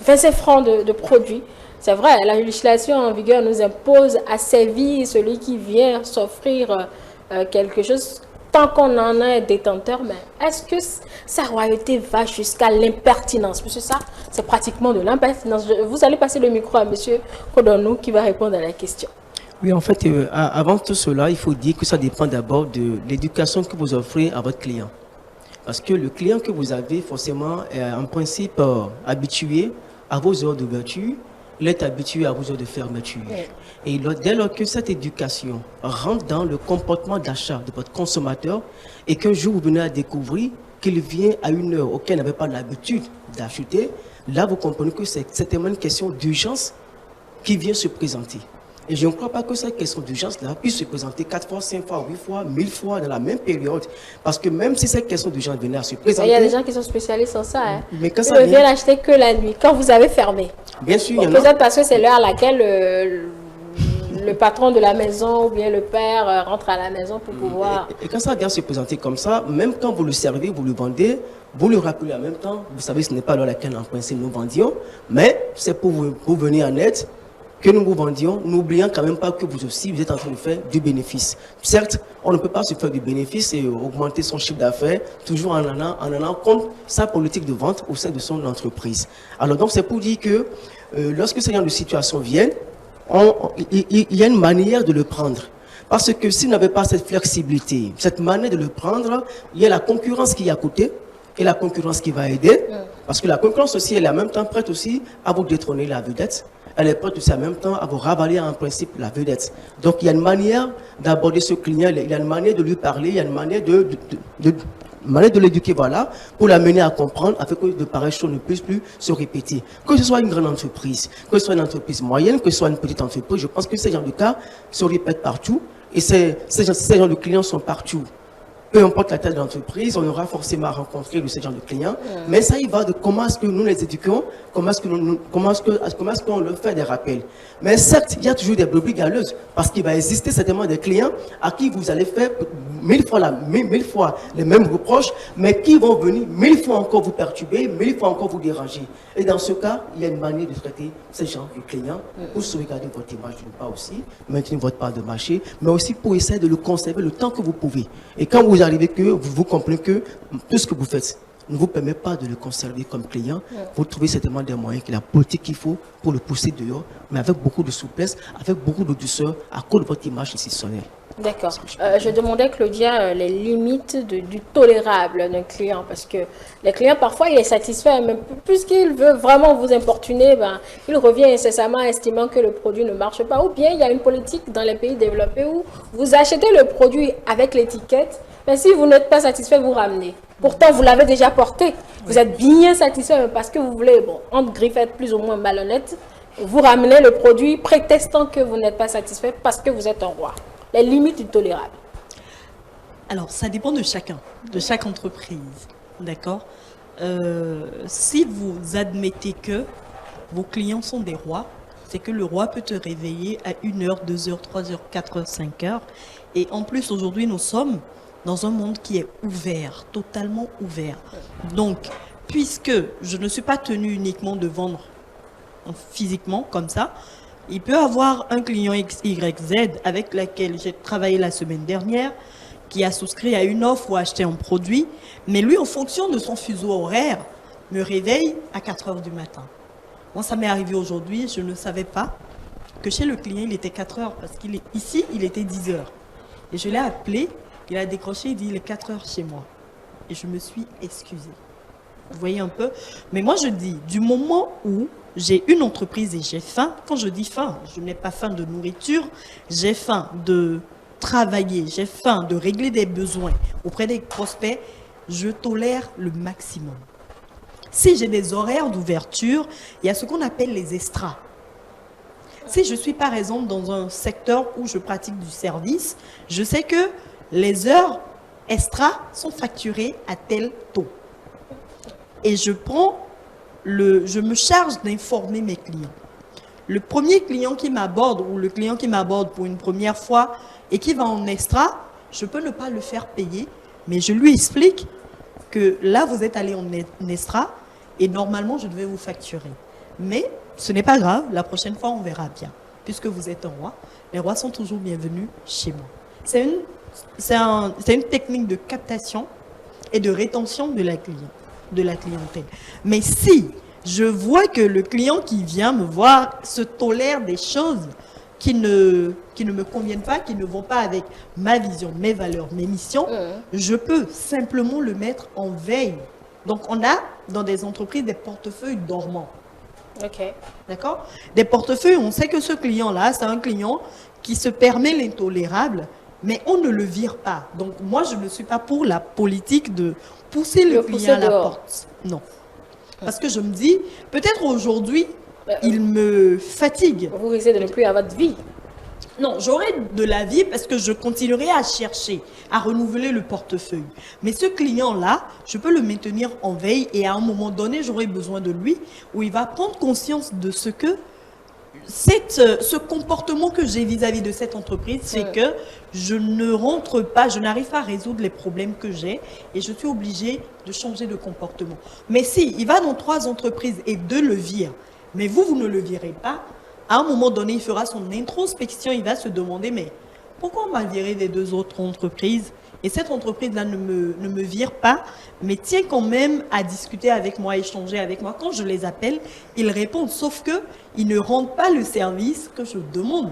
25 francs de produits. C'est vrai, la législation en vigueur nous impose à sévir celui qui vient s'offrir quelque chose tant qu'on en est détenteur. Mais est-ce que sa royauté va jusqu'à l'impertinence? Parce que ça, c'est pratiquement de l'impertinence. Vous allez passer le micro à M. Kodonou qui va répondre à la question. Oui, en fait, avant tout cela, il faut dire que ça dépend d'abord de l'éducation que vous offrez à votre client. Parce que le client que vous avez, forcément, est en principe habitué à vos heures d'ouverture. Il est habitué à vos heures de fermeture. Oui. Et dès lors que cette éducation rentre dans le comportement d'achat de votre consommateur et qu'un jour vous venez à découvrir qu'il vient à une heure auquel il n'avait pas l'habitude d'acheter, là vous comprenez que c'est certainement une question d'urgence qui vient se présenter. Et je ne crois pas que cette question d'urgence-là puisse se présenter 4 fois, 5 fois, 8 fois, 1000 fois dans la même période. Parce que même si cette question d'urgence venait à se présenter... Il y a des gens qui sont spécialistes en ça. Hein. Mais quand Ils ça ne vient... viennent acheter que la nuit, quand vous avez fermé. Bien sûr, Bon, il y en a... peut-être parce que c'est l'heure à laquelle le patron de la maison ou bien le père rentre à la maison pour pouvoir... Et quand ça vient se présenter comme ça, même quand vous le servez, vous le vendez, vous le rappelez en même temps. Vous savez, ce n'est pas l'heure à laquelle en principe nous vendions, mais c'est pour vous venir en aide que nous vous vendions, n'oubliant quand même pas que vous aussi, vous êtes en train de faire du bénéfice. Certes, on ne peut pas se faire du bénéfice et augmenter son chiffre d'affaires, toujours en allant compte sa politique de vente au sein de son entreprise. Alors donc, c'est pour dire que lorsque ce genre de situation viennent, il y a une manière de le prendre. Parce que si vous n'avez pas cette flexibilité, cette manière de le prendre, il y a la concurrence qui est à côté et la concurrence qui va aider. Parce que la concurrence aussi, elle est en même temps prête aussi à vous détrôner la vedette. Elle est prête aussi en même temps à vous ravaler en principe la vedette. Donc il y a une manière d'aborder ce client, il y a une manière de lui parler, il y a une manière de l'éduquer, voilà, pour l'amener à comprendre afin que de pareilles choses ne puissent plus se répéter. Que ce soit une grande entreprise, que ce soit une entreprise moyenne, que ce soit une petite entreprise, je pense que ces genres de cas se répètent partout et ces genres de clients sont partout. Peu importe la taille de l'entreprise, on aura forcément rencontré ce genre de clients. Mais ça, il va de comment est-ce que nous les éduquons, comment est-ce qu'on leur fait des rappels. Mais certes, il y a toujours des brebis galeuses, parce qu'il va exister certainement des clients à qui vous allez faire 1000 fois les mêmes reproches, mais qui vont venir 1000 fois encore vous perturber, 1000 fois encore vous déranger. Et dans ce cas, il y a une manière de traiter ces gens de clients pour sauvegarder votre image d'une part aussi, maintenir votre part de marché, mais aussi pour essayer de le conserver le temps que vous pouvez. Et quand vous arrivez que vous comprenez que tout ce que vous faites ne vous permet pas de le conserver comme client, vous trouvez certainement des moyens, la politique qu'il faut pour le pousser dehors, mais avec beaucoup de souplesse, avec beaucoup de douceur, à cause de votre image institutionnelle. D'accord. Je demandais, Claudia, les limites du tolérable d'un client, parce que les clients, parfois, il est satisfait, mais puisqu'il veut vraiment vous importuner, ben, il revient incessamment estimant que le produit ne marche pas. Ou bien, il y a une politique dans les pays développés où vous achetez le produit avec l'étiquette, mais si vous n'êtes pas satisfait, vous ramenez. Pourtant, vous l'avez déjà porté. Vous êtes bien satisfait, mais parce que vous voulez, bon, entre griffettes plus ou moins malhonnêtes, vous ramenez le produit prétextant que vous n'êtes pas satisfait parce que vous êtes un roi. Les limites du tolérable. Alors, ça dépend de chacun, de chaque entreprise. D'accord? Si vous admettez que vos clients sont des rois, c'est que le roi peut te réveiller à 1h, 2h, 3h, 4h, 5h. Et en plus, aujourd'hui, nous sommes dans un monde qui est ouvert, totalement ouvert. Donc, puisque je ne suis pas tenu uniquement de vendre physiquement comme ça, il peut avoir un client XYZ avec lequel j'ai travaillé la semaine dernière, qui a souscrit à une offre ou acheté un produit, mais lui, en fonction de son fuseau horaire, me réveille à 4 heures du matin. Moi, ça m'est arrivé aujourd'hui, je ne savais pas que chez le client, il était 4 heures, parce qu'il est ici, il était 10 heures. Et je l'ai appelé, il a décroché, il dit, il est 4 heures chez moi. Et je me suis excusée. Vous voyez un peu? Mais moi, je dis, du moment où j'ai une entreprise et j'ai faim, quand je dis faim, je n'ai pas faim de nourriture, j'ai faim de travailler, j'ai faim de régler des besoins auprès des prospects, je tolère le maximum. Si j'ai des horaires d'ouverture, il y a ce qu'on appelle les extras. Si je suis par exemple dans un secteur où je pratique du service, je sais que les heures extras sont facturées à tel taux. Et je me charge d'informer mes clients. Le premier client qui m'aborde ou le client qui m'aborde pour une première fois et qui va en extra, je peux ne pas le faire payer, mais je lui explique que là, vous êtes allé en extra et normalement, je devais vous facturer. Mais ce n'est pas grave, la prochaine fois, on verra bien. Puisque vous êtes un roi, les rois sont toujours bienvenus chez moi. C'est une technique de captation et de rétention de la clientèle. Mais si je vois que le client qui vient me voir se tolère des choses qui ne me conviennent pas, qui ne vont pas avec ma vision, mes valeurs, mes missions, je peux simplement le mettre en veille. Donc, on a dans des entreprises des portefeuilles dormants. Ok. D'accord? Des portefeuilles, on sait que ce client-là, c'est un client qui se permet l'intolérable, mais on ne le vire pas. Donc, moi, je ne suis pas pour la politique de pousser le client à la porte. Non. Parce que je me dis, peut-être aujourd'hui, il me fatigue. Vous risquez de ne plus avoir de vie. Non, j'aurai de la vie parce que je continuerai à chercher, à renouveler le portefeuille. Mais ce client-là, je peux le maintenir en veille et à un moment donné, j'aurai besoin de lui où il va prendre conscience de ce que ce comportement que j'ai vis-à-vis de cette entreprise, c'est que je ne rentre pas, je n'arrive pas à résoudre les problèmes que j'ai et je suis obligée de changer de comportement. Mais si il va dans 3 entreprises et 2 le virent, mais vous ne le virez pas, à un moment donné, il fera son introspection, il va se demander, mais pourquoi on m'a viré des 2 autres entreprises? Et cette entreprise-là ne me vire pas, mais tient quand même à discuter avec moi, à échanger avec moi. Quand je les appelle, ils répondent, sauf qu'ils ne rendent pas le service que je demande.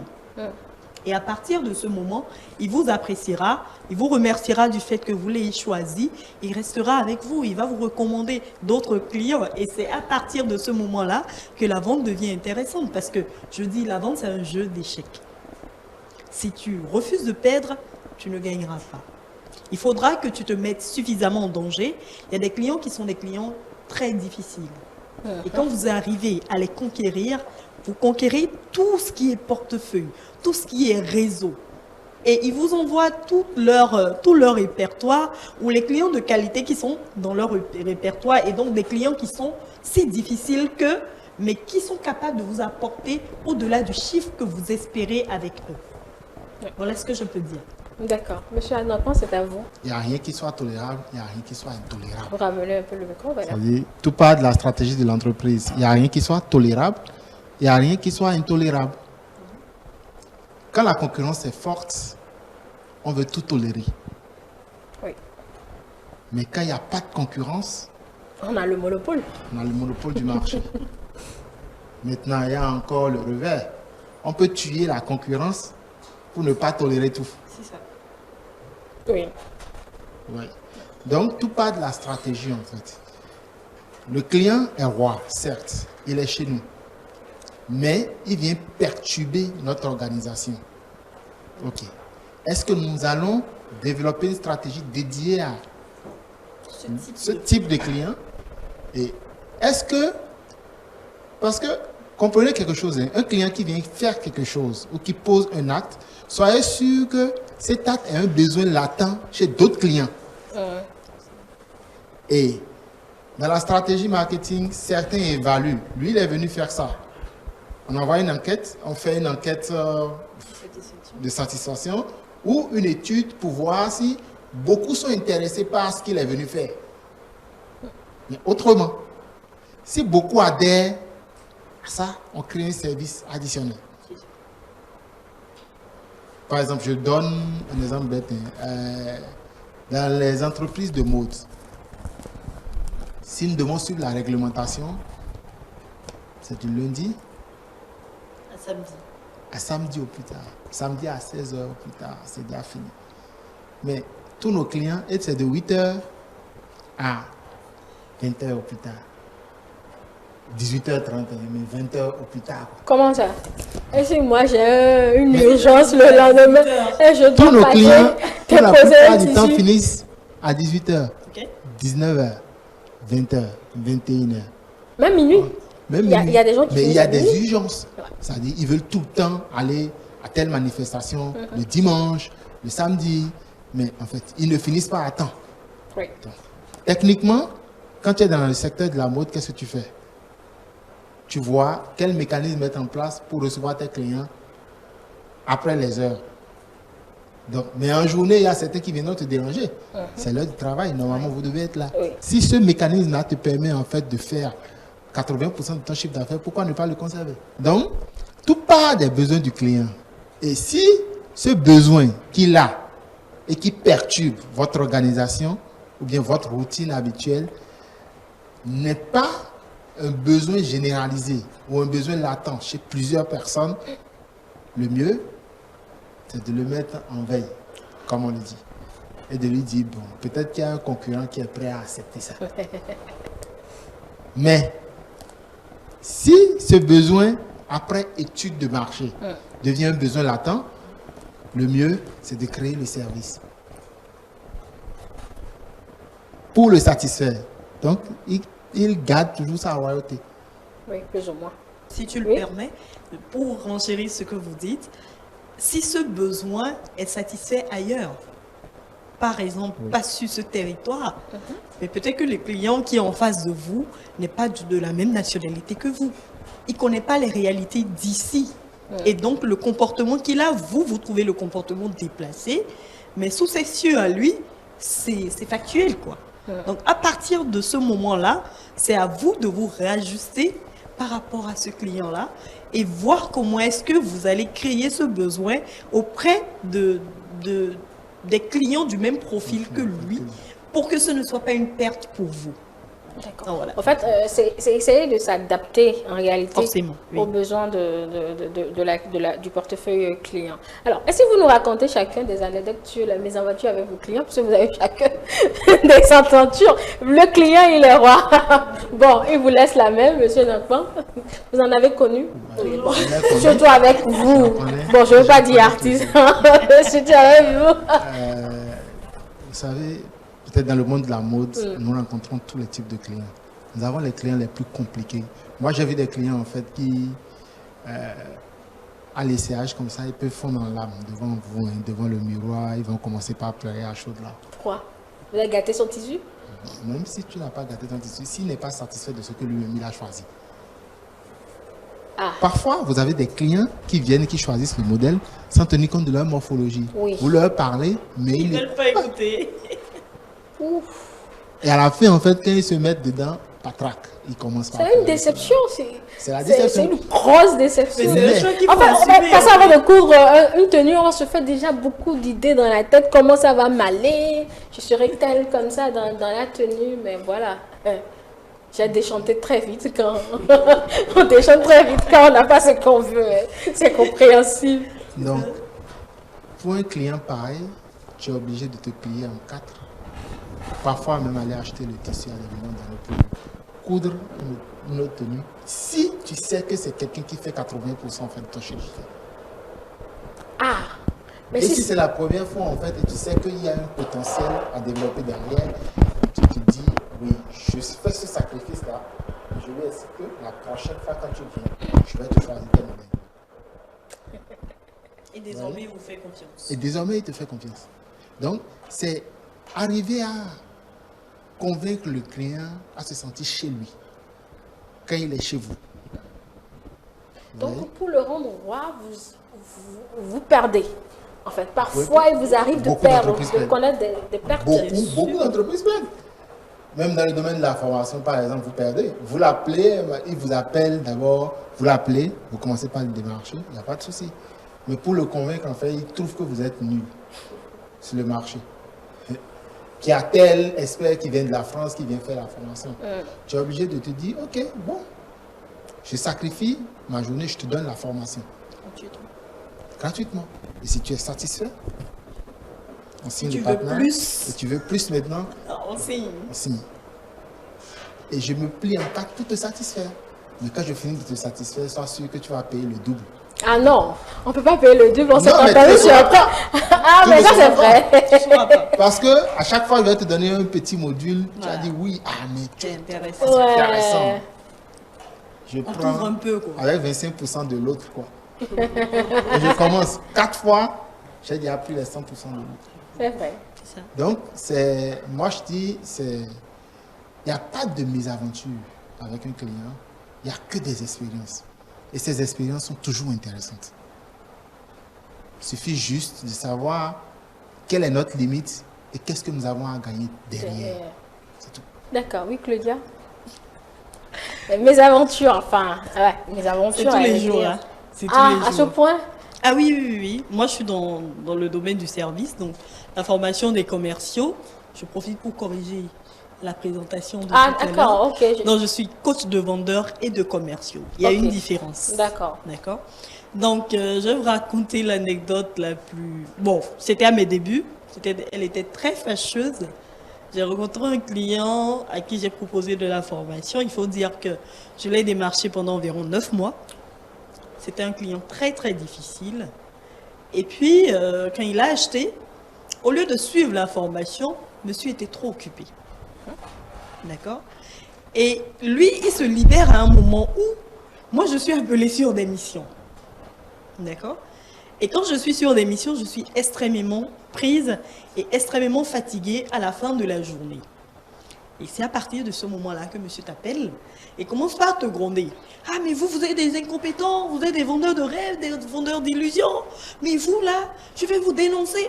Et à partir de ce moment, il vous appréciera, il vous remerciera du fait que vous l'ayez choisi, il restera avec vous, il va vous recommander d'autres clients. Et c'est à partir de ce moment-là que la vente devient intéressante. Parce que je dis, la vente, c'est un jeu d'échecs. Si tu refuses de perdre, tu ne gagneras pas. Il faudra que tu te mettes suffisamment en danger. Il y a des clients qui sont des clients très difficiles. Et quand vous arrivez à les conquérir, vous conquérez tout ce qui est portefeuille, tout ce qui est réseau. Et ils vous envoient tout leur répertoire ou les clients de qualité qui sont dans leur répertoire et donc des clients qui sont si difficiles mais qui sont capables de vous apporter au-delà du chiffre que vous espérez avec eux. Voilà ce que je peux dire. D'accord. Monsieur Anatman, c'est à vous. Il n'y a rien qui soit tolérable, il n'y a rien qui soit intolérable. Vous ramenez un peu le micro, voilà. C'est-à-dire, tout part de la stratégie de l'entreprise. Il n'y a rien qui soit tolérable, il n'y a rien qui soit intolérable. Quand la concurrence est forte, on veut tout tolérer. Oui. Mais quand il n'y a pas de concurrence, on a le monopole. On a le monopole du marché. Maintenant, il y a encore le revers. On peut tuer la concurrence pour ne pas tolérer tout. C'est ça. Oui. Ouais. Donc, tout part de la stratégie, en fait. Le client est roi, certes, il est chez nous. Mais il vient perturber notre organisation. OK. Est-ce que nous allons développer une stratégie dédiée à ce type de client? Et est-ce que, parce que, comprenez quelque chose, hein, un client qui vient faire quelque chose ou qui pose un acte, soyez sûr que cet acte est un besoin latent chez d'autres clients. Et dans la stratégie marketing, certains évaluent. Lui, il est venu faire ça. On envoie une enquête, on fait une enquête de satisfaction ou une étude pour voir si beaucoup sont intéressés par ce qu'il est venu faire. Mais autrement, si beaucoup adhèrent à ça, on crée un service additionnel. Par exemple, je donne un exemple bête. Dans les entreprises de mode, si nous devons suivre la réglementation, c'est du lundi À samedi. à samedi au plus tard. Samedi à 16h au plus tard, c'est déjà fini. Mais tous nos clients, c'est de 8h à 20h au plus tard. 18h30, mais 20h au plus tard. Comment ça? Et si moi j'ai une urgence le lendemain et je Tous dois nos clients, pour la déposer plupart un du temps, tissu. finissent à 18h, Ok. 19h, 20h, 21h. Même minuit. Même Il y a- minuit. il y a des gens qui Mais il y a finissent à des minuit. urgences. Ouais. C'est-à-dire ils veulent tout le temps aller à telle manifestation, le dimanche, le samedi. Mais en fait, ils ne finissent pas à temps. Oui. Donc, techniquement, quand tu es dans le secteur de la mode, qu'est-ce que tu fais? Tu vois quel mécanisme mettre en place pour recevoir tes clients après les heures. Donc, mais en journée, il y a certains qui viennent te déranger. C'est l'heure du travail. Normalement, vous devez être là. Oui. Si ce mécanisme-là te permet en fait de faire 80% de ton chiffre d'affaires, pourquoi ne pas le conserver? Donc, tout part des besoins du client. Et si ce besoin qu'il a et qui perturbe votre organisation ou bien votre routine habituelle n'est pas un besoin généralisé ou un besoin latent chez plusieurs personnes, le mieux, c'est de le mettre en veille, comme on le dit. Et de lui dire, bon, peut-être qu'il y a un concurrent qui est prêt à accepter ça. Mais, si ce besoin, après étude de marché, devient un besoin latent, le mieux, c'est de créer le service. Pour le satisfaire. Donc, il garde toujours sa royauté. Oui, plus ou moins. Si tu le Oui. permets, pour renchérir ce que vous dites, si ce besoin est satisfait ailleurs, par exemple, pas sur ce territoire, mais peut-être que le client qui est en face de vous n'est pas de la même nationalité que vous. Il ne connaît pas les réalités d'ici. Et donc, le comportement qu'il a, vous trouvez le comportement déplacé, mais sous ses cieux à lui, c'est factuel, quoi. Donc, à partir de ce moment-là, c'est à vous de vous réajuster par rapport à ce client-là et voir comment est-ce que vous allez créer ce besoin auprès des clients du même profil que lui pour que ce ne soit pas une perte pour vous. D'accord. Ah, voilà. En fait, c'est essayer de s'adapter en réalité Forcément, oui. aux besoins du portefeuille client. Alors, est-ce que vous nous racontez chacun des anecdotes sur la mésaventure avec vos clients? Parce que vous avez chacun des aventures. Le client, il est roi. Bon, il vous laisse la même, monsieur Nakpan. Vous en avez connu? Oui, bon. Surtout avec vous. Bon, je ne veux pas dire artisan. Surtout avec vous. Vous savez, peut-être dans le monde de la mode, nous rencontrons tous les types de clients. Nous avons les clients les plus compliqués. Moi, j'ai vu des clients en fait qui, à l'essayage comme ça, ils peuvent fondre en larmes devant vous, hein, devant le miroir. Ils vont commencer par pleurer à chaudes larmes. Pourquoi? Vous avez gâté son tissu? Même si tu n'as pas gâté ton tissu, s'il n'est pas satisfait de ce que lui-même il a choisi. Ah. Parfois, vous avez des clients qui viennent, qui choisissent le modèle sans tenir compte de leur morphologie. Oui. Vous leur parlez, mais Ils ils ne veulent pas écouter. Ouf. Et à la fin, en fait, quand ils se mettent dedans, patraque, ils commencent par C'est une pleurer. déception. C'est la C'est déception. une grosse déception. Mais c'est le choix qu'il faut Enfin, assumer, passer en avant fait. de cours, une tenue, on se fait déjà beaucoup d'idées dans la tête. Comment ça va m'aller? Je serai telle comme ça dans la tenue. Mais voilà. J'ai déchanté très vite quand... on déchante très vite quand on n'a pas ce qu'on veut. C'est compréhensible. Donc, pour un client pareil, tu es obligé de te plier en quatre. Parfois même aller acheter le tissu à l'événement dans le pot. Coudre une autre tenue. Si tu sais que c'est quelqu'un qui fait 80% en fait de ton chiffre d'affaires. Ah, mais Et si c'est la première fois en fait et tu sais qu'il y a un potentiel à développer derrière, tu te dis oui, je fais ce sacrifice-là. Je vais essayer que la prochaine fois quand tu viens, je vais te choisir tel modèle. Et désormais, il vous fait confiance. Et désormais, il te fait confiance. Donc, c'est arriver à convaincre le client à se sentir chez lui quand il est chez vous. donc voyez? pour le rendre roi, vous perdez. En fait, parfois, Oui. il vous arrive de Beaucoup perdre, d'entreprises de perdent. connaître des pertes. Beaucoup d'entreprises perdent. Même dans le domaine de la formation, par exemple, vous perdez. Vous l'appelez, il vous appelle d'abord, vous l'appelez, vous commencez par le démarcher, il n'y a pas de souci. Mais pour le convaincre, en fait, il trouve que vous êtes nul sur le marché. Qu'il y a tel expert qui vient de la France, qui vient faire la formation. Tu es obligé de te dire, ok, bon, je sacrifie ma journée, je te donne la formation. Gratuitement. Et si tu es satisfait, on signe tu le veux partenaire. plus. Et tu veux plus maintenant, On signe. on signe. Et je me plie en quatre pour te satisfaire. Mais quand je finis de te satisfaire, sois sûr que tu vas payer le double. Ah non, on ne peut pas payer le double, on s'est Non, mais entendu tu sur ne un temps. Ah, Tu mais ne ça c'est sauras vrai. Parce que à chaque fois, je vais te donner un petit module. Tu Voilà. as dit oui, ah mais C'est c'est intéressant. intéressant. Ouais. Je On prends t'ouvre un peu, quoi. avec 25% de l'autre, quoi. Et je commence 4 fois, j'ai déjà pris les 100% de l'autre. C'est vrai. C'est ça. Donc, moi je dis, il n'y a pas de mésaventure avec un client, il n'y a que des expériences. Et ces expériences sont toujours intéressantes. Il suffit juste de savoir quelle est notre limite et qu'est-ce que nous avons à gagner derrière. C'est tout. D'accord, oui, Claudia. Mes aventures, enfin, ouais, mes aventures. C'est tous les elle jours, dire. hein. C'est tous Ah, les à ce jours. point. Ah oui, oui, oui, oui. Moi, je suis dans le domaine du service, donc la formation des commerciaux. Je profite pour corriger la présentation de Ah, tout à l'heure. d'accord, ok. Donc, je suis coach de vendeurs et de commerciaux. Il y a Ok. une différence. D'accord. D'accord. Donc, je vais vous raconter l'anecdote la plus... Bon, c'était à mes débuts. Elle était très fâcheuse. J'ai rencontré un client à qui j'ai proposé de la formation. Il faut dire que je l'ai démarché pendant environ 9 mois. C'était un client très, très difficile. Et puis, quand il a acheté, au lieu de suivre la formation, monsieur était trop occupé. D'accord? Et lui, il se libère à un moment où moi, je suis appelée sur des missions. D'accord? Et quand je suis sur des missions, je suis extrêmement prise et extrêmement fatiguée à la fin de la journée. Et c'est à partir de ce moment-là que monsieur t'appelle et commence par te gronder. Ah, mais vous êtes des incompétents, vous êtes des vendeurs de rêves, des vendeurs d'illusions. Mais vous, là, je vais vous dénoncer.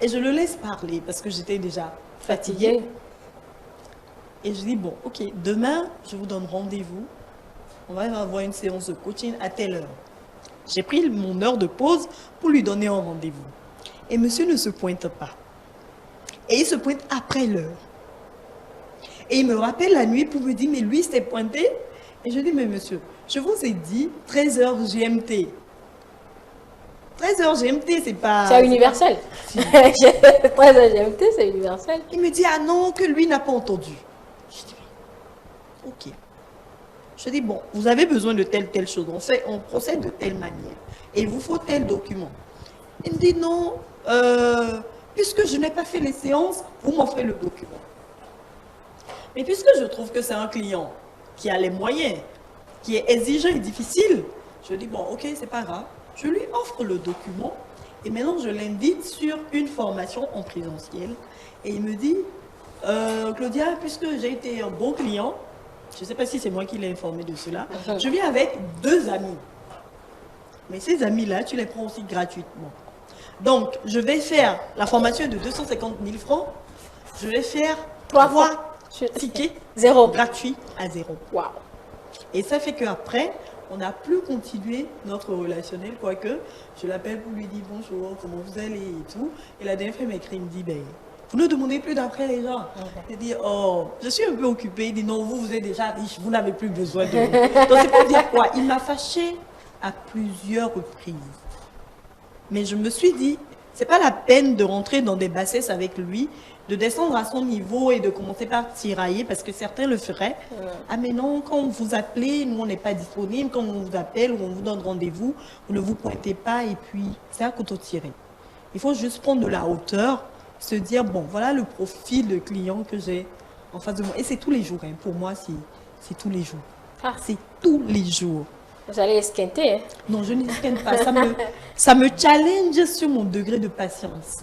Et je le laisse parler parce que j'étais déjà fatiguée. Et je dis, bon, ok, demain, je vous donne rendez-vous. On va avoir une séance de coaching à telle heure. J'ai pris mon heure de pause pour lui donner un rendez-vous. Et monsieur ne se pointe pas. Et il se pointe après l'heure. Et il me rappelle la nuit pour me dire, mais lui s'est pointé. Et je dis, mais monsieur, je vous ai dit 13h GMT. 13h GMT, c'est pas... C'est universel. 13 GMT, c'est universel. Il me dit, ah non, que lui n'a pas entendu. Je dis, ok. Je dis, bon, vous avez besoin de telle chose. On procède de telle manière. Et il vous faut tel document. Il me dit, non, puisque je n'ai pas fait les séances, vous m'offrez le document. Mais puisque je trouve que c'est un client qui a les moyens, qui est exigeant et difficile, je dis, bon, ok, c'est pas grave. Je lui offre le document et maintenant je l'invite sur une formation en présentiel. Et il me dit, Claudia, puisque j'ai été un bon client, je ne sais pas si c'est moi qui l'ai informé de cela, je viens avec 2 amis. Mais ces amis-là, tu les prends aussi gratuitement. Donc, je vais faire la formation de 250 000 francs. Je vais faire 3 tickets Zéro. gratuits à 0. Waouh. Et ça fait qu'après, on n'a plus continué notre relationnel, quoique je l'appelle pour lui dire bonjour, comment vous allez et tout. Et la dernière fois, il m'écrit, il me dit, ben, vous ne demandez plus d'après les gens. Il dit, oh, je suis un peu occupé. Il dit, non, vous êtes déjà riche, vous n'avez plus besoin de nous. Donc c'est pour dire quoi? Il m'a fâché à plusieurs reprises. Mais je me suis dit, c'est pas la peine de rentrer dans des bassesses avec lui, de descendre à son niveau et de commencer par tirailler, parce que certains le feraient. Ah mais non, quand on vous appelez, nous on n'est pas disponible, quand on vous appelle ou on vous donne rendez-vous, vous ne vous pointez pas et puis c'est à couteau tiré. Il faut juste prendre de la hauteur, se dire, bon, voilà le profil de client que j'ai en face de moi. Et c'est tous les jours, hein. Pour moi, c'est tous les jours. Ah. C'est tous les jours. Vous allez esquinter, hein? Non, je n'esquinte pas. Ça me challenge sur mon degré de patience.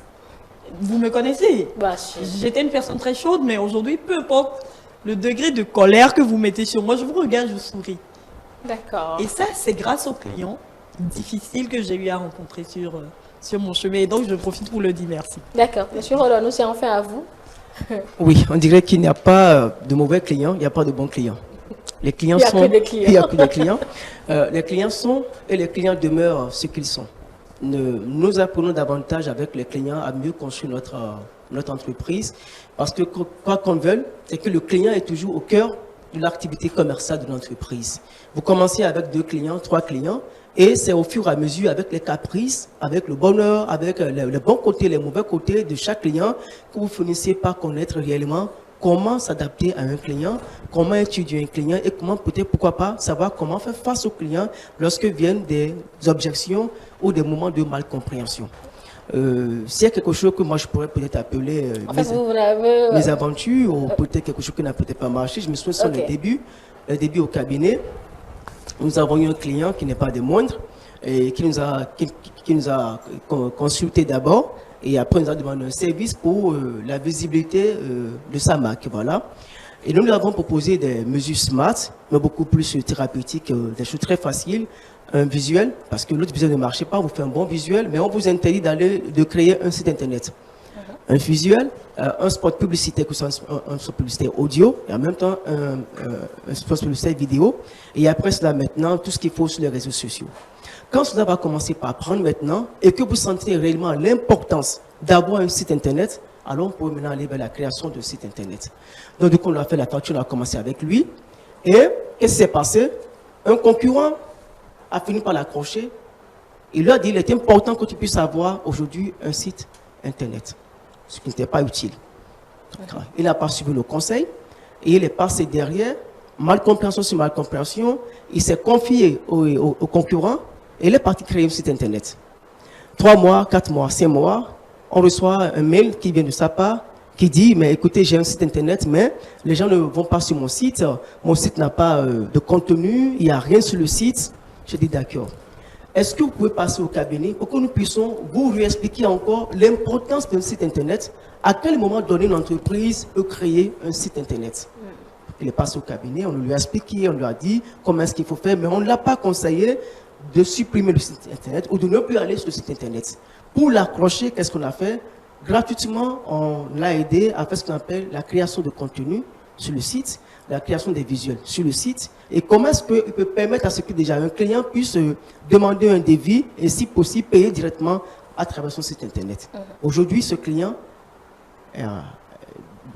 Vous me connaissez? Bah, si. J'étais une personne très chaude, mais aujourd'hui, peu importe le degré de colère que vous mettez sur moi, je vous regarde, je vous souris. D'accord. Et ça, c'est grâce aux clients difficiles que j'ai eu à rencontrer sur mon chemin. Et donc, je profite pour le dire merci. D'accord. Monsieur Rolon, nous c'est enfin à vous. Oui, on dirait qu'il n'y a pas de mauvais clients, il n'y a pas de bons clients. Les clients Il n'y a sont, que des clients. il n'y a que des clients. Les clients sont et les clients demeurent ce qu'ils sont. Nous apprenons davantage avec les clients à mieux construire notre entreprise parce que quoi qu'on veuille, c'est que le client est toujours au cœur de l'activité commerciale de l'entreprise. Vous commencez avec 2 clients, 3 clients et c'est au fur et à mesure avec les caprices, avec le bonheur, avec les bons côtés, les mauvais côtés de chaque client que vous finissez par connaître réellement comment s'adapter à un client, comment étudier un client et comment peut-être, pourquoi pas, savoir comment faire face au client lorsque viennent des objections ou des moments de malcompréhension. S'il y a quelque chose que moi je pourrais peut-être appeler mes aventures ou peut-être quelque chose qui n'a peut-être pas marché, je me souviens sur les débuts au cabinet, nous avons eu un client qui n'est pas des moindres et qui nous a consulté d'abord. Et après, nous avons demandé un service pour la visibilité de sa marque. Voilà. Et nous avons proposé des mesures smart, mais beaucoup plus thérapeutiques, des choses très faciles. Un visuel, parce que l'autre visuel ne marchait pas, vous faites un bon visuel, mais on vous interdit de créer un site internet. Un visuel, un spot publicitaire, que ce soit un spot publicitaire audio, et en même temps un spot publicitaire vidéo. Et après cela, maintenant, tout ce qu'il faut sur les réseaux sociaux. Quand cela va commencer par prendre maintenant et que vous sentez réellement l'importance d'avoir un site internet, alors on peut maintenant aller vers la création de site internet. Donc du coup, on a fait la facture, on a commencé avec lui. Et qu'est-ce qui s'est passé? Un concurrent a fini par l'accrocher. Il lui a dit, il est important que tu puisses avoir aujourd'hui un site internet, ce qui n'était pas utile. Il n'a pas suivi le conseil et il est passé derrière, malcompréhension sur malcompréhension, il s'est confié au concurrent. Et il est parti créer un site internet. 3 mois, 4 mois, 5 mois, on reçoit un mail qui vient de sa part, qui dit, mais écoutez, j'ai un site internet, mais les gens ne vont pas sur mon site n'a pas de contenu, il n'y a rien sur le site. Je dis d'accord. Est-ce que vous pouvez passer au cabinet pour que nous puissions vous réexpliquer encore l'importance d'un site internet, à quel moment donné une entreprise peut créer un site internet? Il est passé au cabinet, on lui a expliqué, on lui a dit comment est-ce qu'il faut faire, mais on ne l'a pas conseillé de supprimer le site internet ou de ne plus aller sur le site internet. Pour l'accrocher, qu'est-ce qu'on a fait? Gratuitement, on l'a aidé à faire ce qu'on appelle la création de contenu sur le site, la création des visuels sur le site. Et comment est-ce qu'il peut permettre à ce que déjà un client puisse demander un devis et si possible payer directement à travers son site internet. Aujourd'hui, ce client,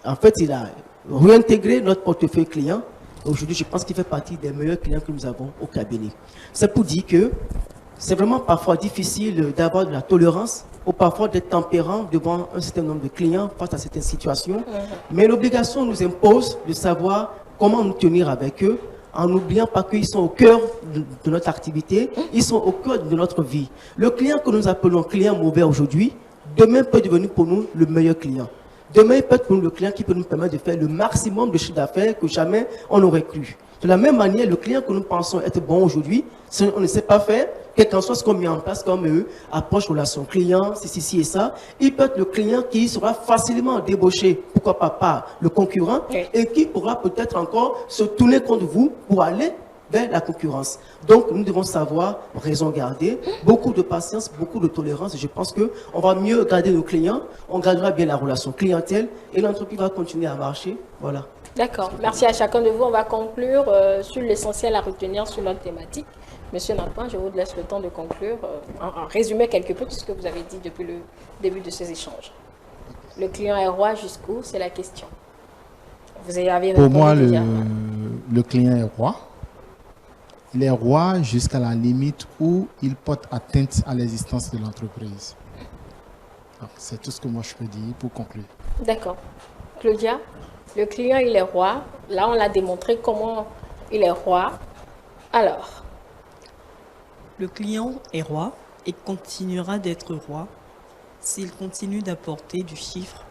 en fait, il a réintégré notre portefeuille client. Aujourd'hui, je pense qu'il fait partie des meilleurs clients que nous avons au cabinet. C'est pour dire que c'est vraiment parfois difficile d'avoir de la tolérance ou parfois d'être tempérant devant un certain nombre de clients face à certaines situations. Mais l'obligation nous impose de savoir comment nous tenir avec eux en n'oubliant pas qu'ils sont au cœur de notre activité, ils sont au cœur de notre vie. Le client que nous appelons client mauvais aujourd'hui, demain peut devenir pour nous le meilleur client. Demain, il peut être pour nous le client qui peut nous permettre de faire le maximum de chiffre d'affaires que jamais on n'aurait cru. De la même manière, le client que nous pensons être bon aujourd'hui, si on ne sait pas faire, quel qu'en soit ce qu'on met en place comme approche relation client, ci et ça, il peut être le client qui sera facilement débauché, pourquoi pas par le concurrent, et qui pourra peut-être encore se tourner contre vous pour aller vers la concurrence. Donc, nous devons savoir raison garder, beaucoup de patience, beaucoup de tolérance. Et je pense qu'on va mieux garder nos clients, on gardera bien la relation clientèle et l'entreprise va continuer à marcher. Voilà. D'accord. Merci à chacun de vous. On va conclure sur l'essentiel à retenir sur notre thématique. Monsieur Nathan, je vous laisse le temps de conclure, en résumé quelque peu tout ce que vous avez dit depuis le début de ces échanges. Le client est roi jusqu'où? C'est la question. Vous avez Pour moi, le client est roi. les rois jusqu'à la limite où ils portent atteinte à l'existence de l'entreprise. Donc, c'est tout ce que moi je peux dire pour conclure. D'accord. Claudia, le client, il est roi. Là, on l'a démontré comment il est roi. Alors, Le client est roi et continuera d'être roi s'il continue d'apporter du chiffre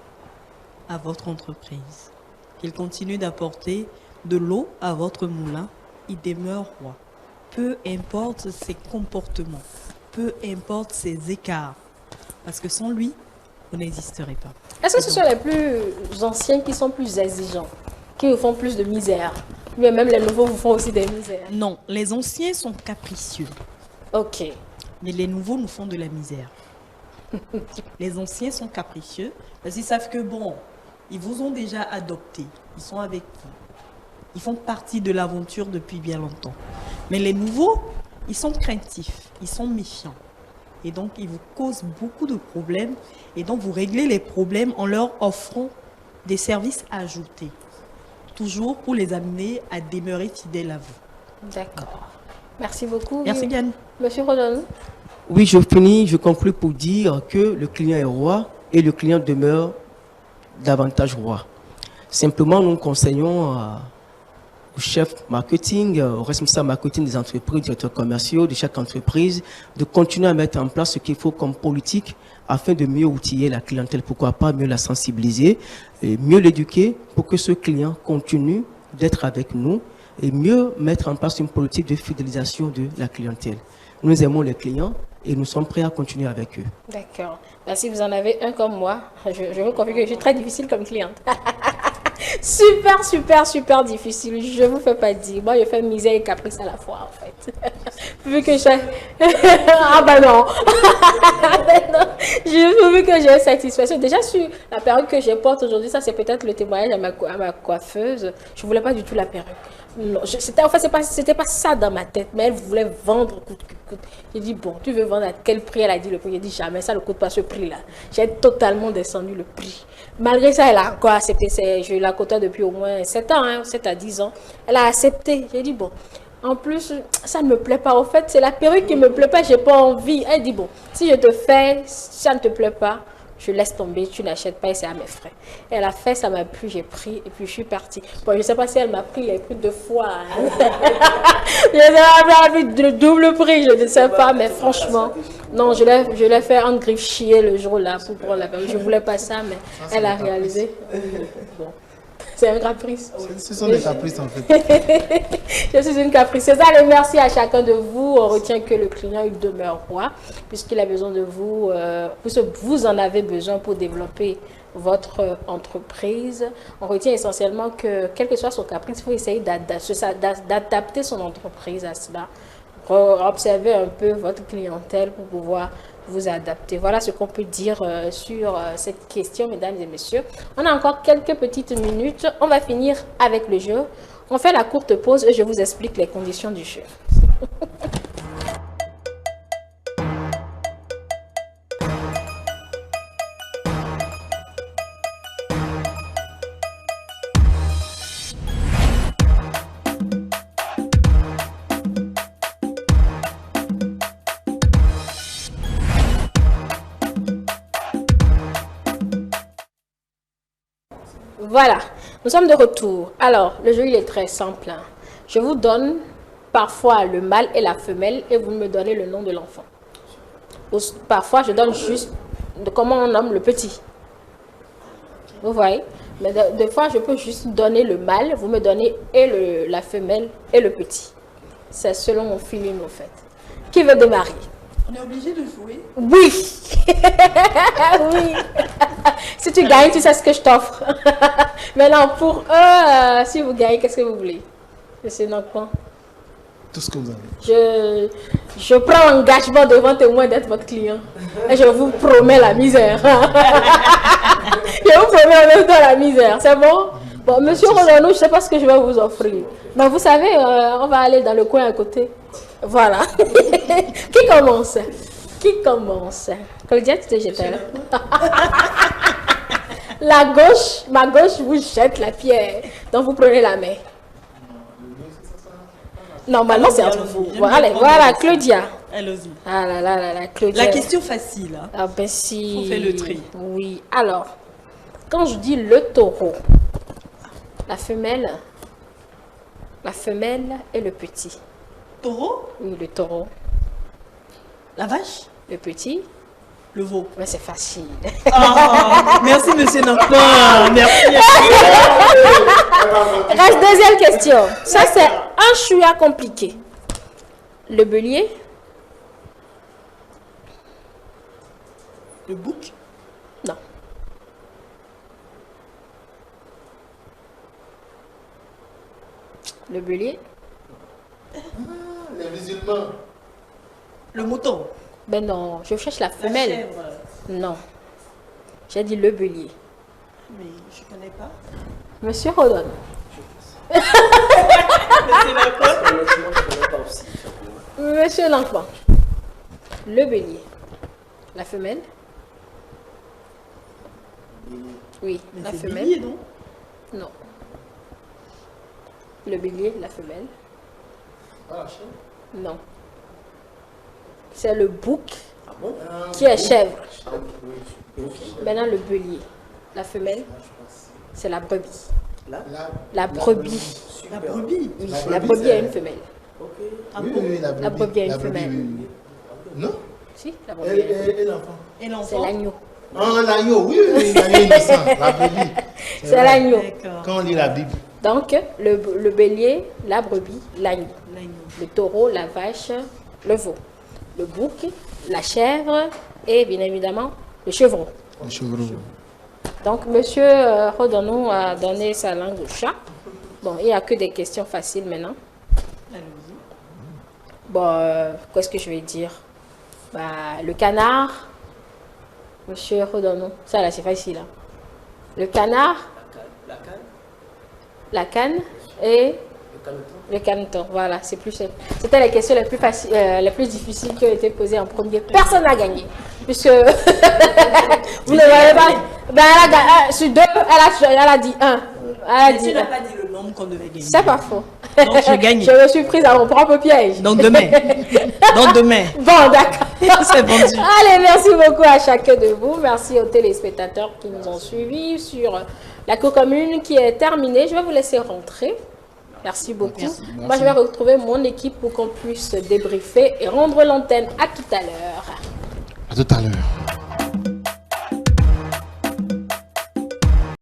à votre entreprise. Qu'il continue d'apporter de l'eau à votre moulin, il demeure roi. Peu importe ses comportements, peu importe ses écarts, parce que sans lui, vous n'existerez pas. est-ce que ce sont les plus anciens qui sont plus exigeants, qui vous font plus de misère? Ou bien même les nouveaux vous font aussi des misères? Non, les anciens sont capricieux, Ok. mais les nouveaux nous font de la misère. Les anciens sont capricieux parce qu'ils savent que bon, ils vous ont déjà adopté, ils sont avec vous. Ils font partie de l'aventure depuis bien longtemps. Mais les nouveaux, ils sont craintifs, ils sont méfiants. Et donc, ils vous causent beaucoup de problèmes. Et donc, vous réglez les problèmes en leur offrant des services ajoutés. Toujours pour les amener à demeurer fidèles à vous. D'accord. Merci beaucoup. Merci, Yann. Monsieur Rodon. Oui, je finis, je conclue pour dire que le client est roi et le client demeure davantage roi. Simplement, nous conseillons au chef marketing, au responsable marketing des entreprises, directeurs commerciaux de chaque entreprise, de continuer à mettre en place ce qu'il faut comme politique afin de mieux outiller la clientèle, pourquoi pas mieux la sensibiliser, et mieux l'éduquer pour que ce client continue d'être avec nous et mieux mettre en place une politique de fidélisation de la clientèle. Nous aimons les clients et nous sommes prêts à continuer avec eux. D'accord. Si vous en avez un comme moi, je vous confie que je suis très difficile comme cliente. Super, super, super difficile. Je ne vous fais pas dire. Moi, je fais misère et caprice à la fois, en fait. Vu que j'ai... ah ben non. Vu que j'ai satisfaction. Déjà, sur la perruque que je porte aujourd'hui, ça, c'est peut-être le témoignage à ma coiffeuse. Je ne voulais pas du tout la perruque. Non, en fait, c'était pas ça dans ma tête, mais elle voulait vendre coûte que coûte. J'ai dit, bon, tu veux vendre à quel prix? Elle a dit le prix. J'ai dit, jamais, ça ne coûte pas ce prix-là. J'ai totalement descendu le prix. Malgré ça, elle a encore accepté. Je la côtoie depuis au moins 7 ans, hein, 7 à 10 ans. Elle a accepté. J'ai dit, bon, en plus, ça ne me plaît pas. Au fait, c'est la perruque qui ne me plaît pas, j'ai pas envie. Elle dit, bon, si je te fais, ça ne te plaît pas, je laisse tomber, tu n'achètes pas et c'est à mes frais. Elle a fait, ça m'a plu, j'ai pris et puis je suis partie. Bon, je ne sais pas si elle m'a pris les prix 2 fois. Hein. Je ne sais pas, elle m'a pris le double prix, je ne sais pas, mais franchement, non, je l'ai fait en griffe chier le jour-là pour prendre la perruque. Je ne voulais pas ça, mais elle a réalisé. Bon. C'est un caprice. Ce sont des caprices en fait. Je suis une capricieuse. Allez, merci à chacun de vous. On retient que le client, il demeure roi, puisqu'il a besoin de vous, puisque vous en avez besoin pour développer votre entreprise. On retient essentiellement que, quel que soit son caprice, il faut essayer d'adapter son entreprise à cela. Observer un peu votre clientèle pour pouvoir vous adapter. Voilà ce qu'on peut dire sur cette question, mesdames et messieurs. On a encore quelques petites minutes. On va finir avec le jeu. On fait la courte pause et je vous explique les conditions du jeu. Voilà, nous sommes de retour. Alors, le jeu, il est très simple. Je vous donne parfois le mâle et la femelle et vous me donnez le nom de l'enfant. Parfois, je donne juste comment on nomme le petit. Vous voyez? Mais des fois, je peux juste donner le mâle, vous me donnez et la femelle et le petit. C'est selon mon feeling, en fait. Qui veut démarrer? On est obligé de jouer? Oui. Oui. Si tu gagnes, tu sais ce que je t'offre. Maintenant, pour eux, si vous gagnez, qu'est-ce que vous voulez? Monsieur Nokpan. Tout ce que vous avez. Je prends engagement devant témoin d'être votre client. Et je vous promets la misère. Je vous promets en même temps la misère. C'est bon? Bon, monsieur Ronanou, je ne sais pas ce que je vais vous offrir. Mais vous savez, on va aller dans le coin à côté. Voilà. Qui commence? Qui commence? Claudia, tu te jettes là. Ma gauche vous jette la pierre. Donc vous prenez la main. Normalement, c'est entre allons-y. vous. J'aime Voilà, bien voilà, prendre Claudia. Allons-y. Ah là là là là, Claudia. La question facile. Hein. Ah ben si. On fait le tri. Oui. Alors, quand je dis le taureau, la femelle et le petit. Taureau, Oui, le taureau. la vache, Le petit, le veau. mais c'est facile. Ah, merci, monsieur Nampin. Merci. Reste deuxième question. Ça, c'est un chouïa compliqué. Le bélier, Le bouc, non. Le bélier, Les musulmans. le mouton. ben non, je cherche la La femelle. chèvre. Non. J'ai dit le bélier. Mais je ne connais pas. Monsieur Rodon. Monsieur Nampin. Monsieur l'enfant. Le bélier. La femelle. Oui, Mais la c'est femelle. bélier, non? Non. Le bélier, la femelle. Non. C'est le bouc qui est chèvre. Maintenant, le bélier. La femelle, c'est la brebis. La brebis. La brebis. Oui, la brebis a une femelle. Ah Oui, bon? oui, La brebis a une la brebis, femelle. oui, oui. Non? Si, la brebis a une femelle. Et l'enfant? Et C'est l'enfant? l'agneau. Ah, l'agneau, oui, oui, l'agneau innocent, la brebis. C'est vrai. l'agneau. D'accord. Quand on lit la Bible, Donc, le bélier, la brebis, l'agneau. L'agneau. Le taureau, la vache, le veau. Le bouc, la chèvre et bien évidemment le chevreau. le chevreau. Donc, monsieur Rodonou a donné sa langue au chat. Bon, il n'y a que des questions faciles maintenant. Allons-y. Bon, qu'est-ce que je vais dire? Bah, le canard, monsieur Rodonou, ça là, c'est facile. Hein. Le canard, la canne et le caneton. Voilà, c'est plus simple. C'était les questions les plus faciles, les plus difficiles qui ont été posées en premier. Personne n'a gagné. Puisque vous ne voyez pas. Ben, sur deux, elle a dit un. Elle a Mais dit tu n'as un. pas dit le nombre qu'on devait gagner. C'est pas faux. Donc, j'ai gagné. Je me suis prise à mon propre piège. Donc demain. Donc demain. Bon, d'accord. C'est vendu. Allez, merci beaucoup à chacun de vous. Merci aux téléspectateurs qui nous ont suivis sur la commune qui est terminée. Je vais vous laisser rentrer. Merci beaucoup. Moi, je vais retrouver mon équipe pour qu'on puisse débriefer et rendre l'antenne. À tout à l'heure. À tout à l'heure.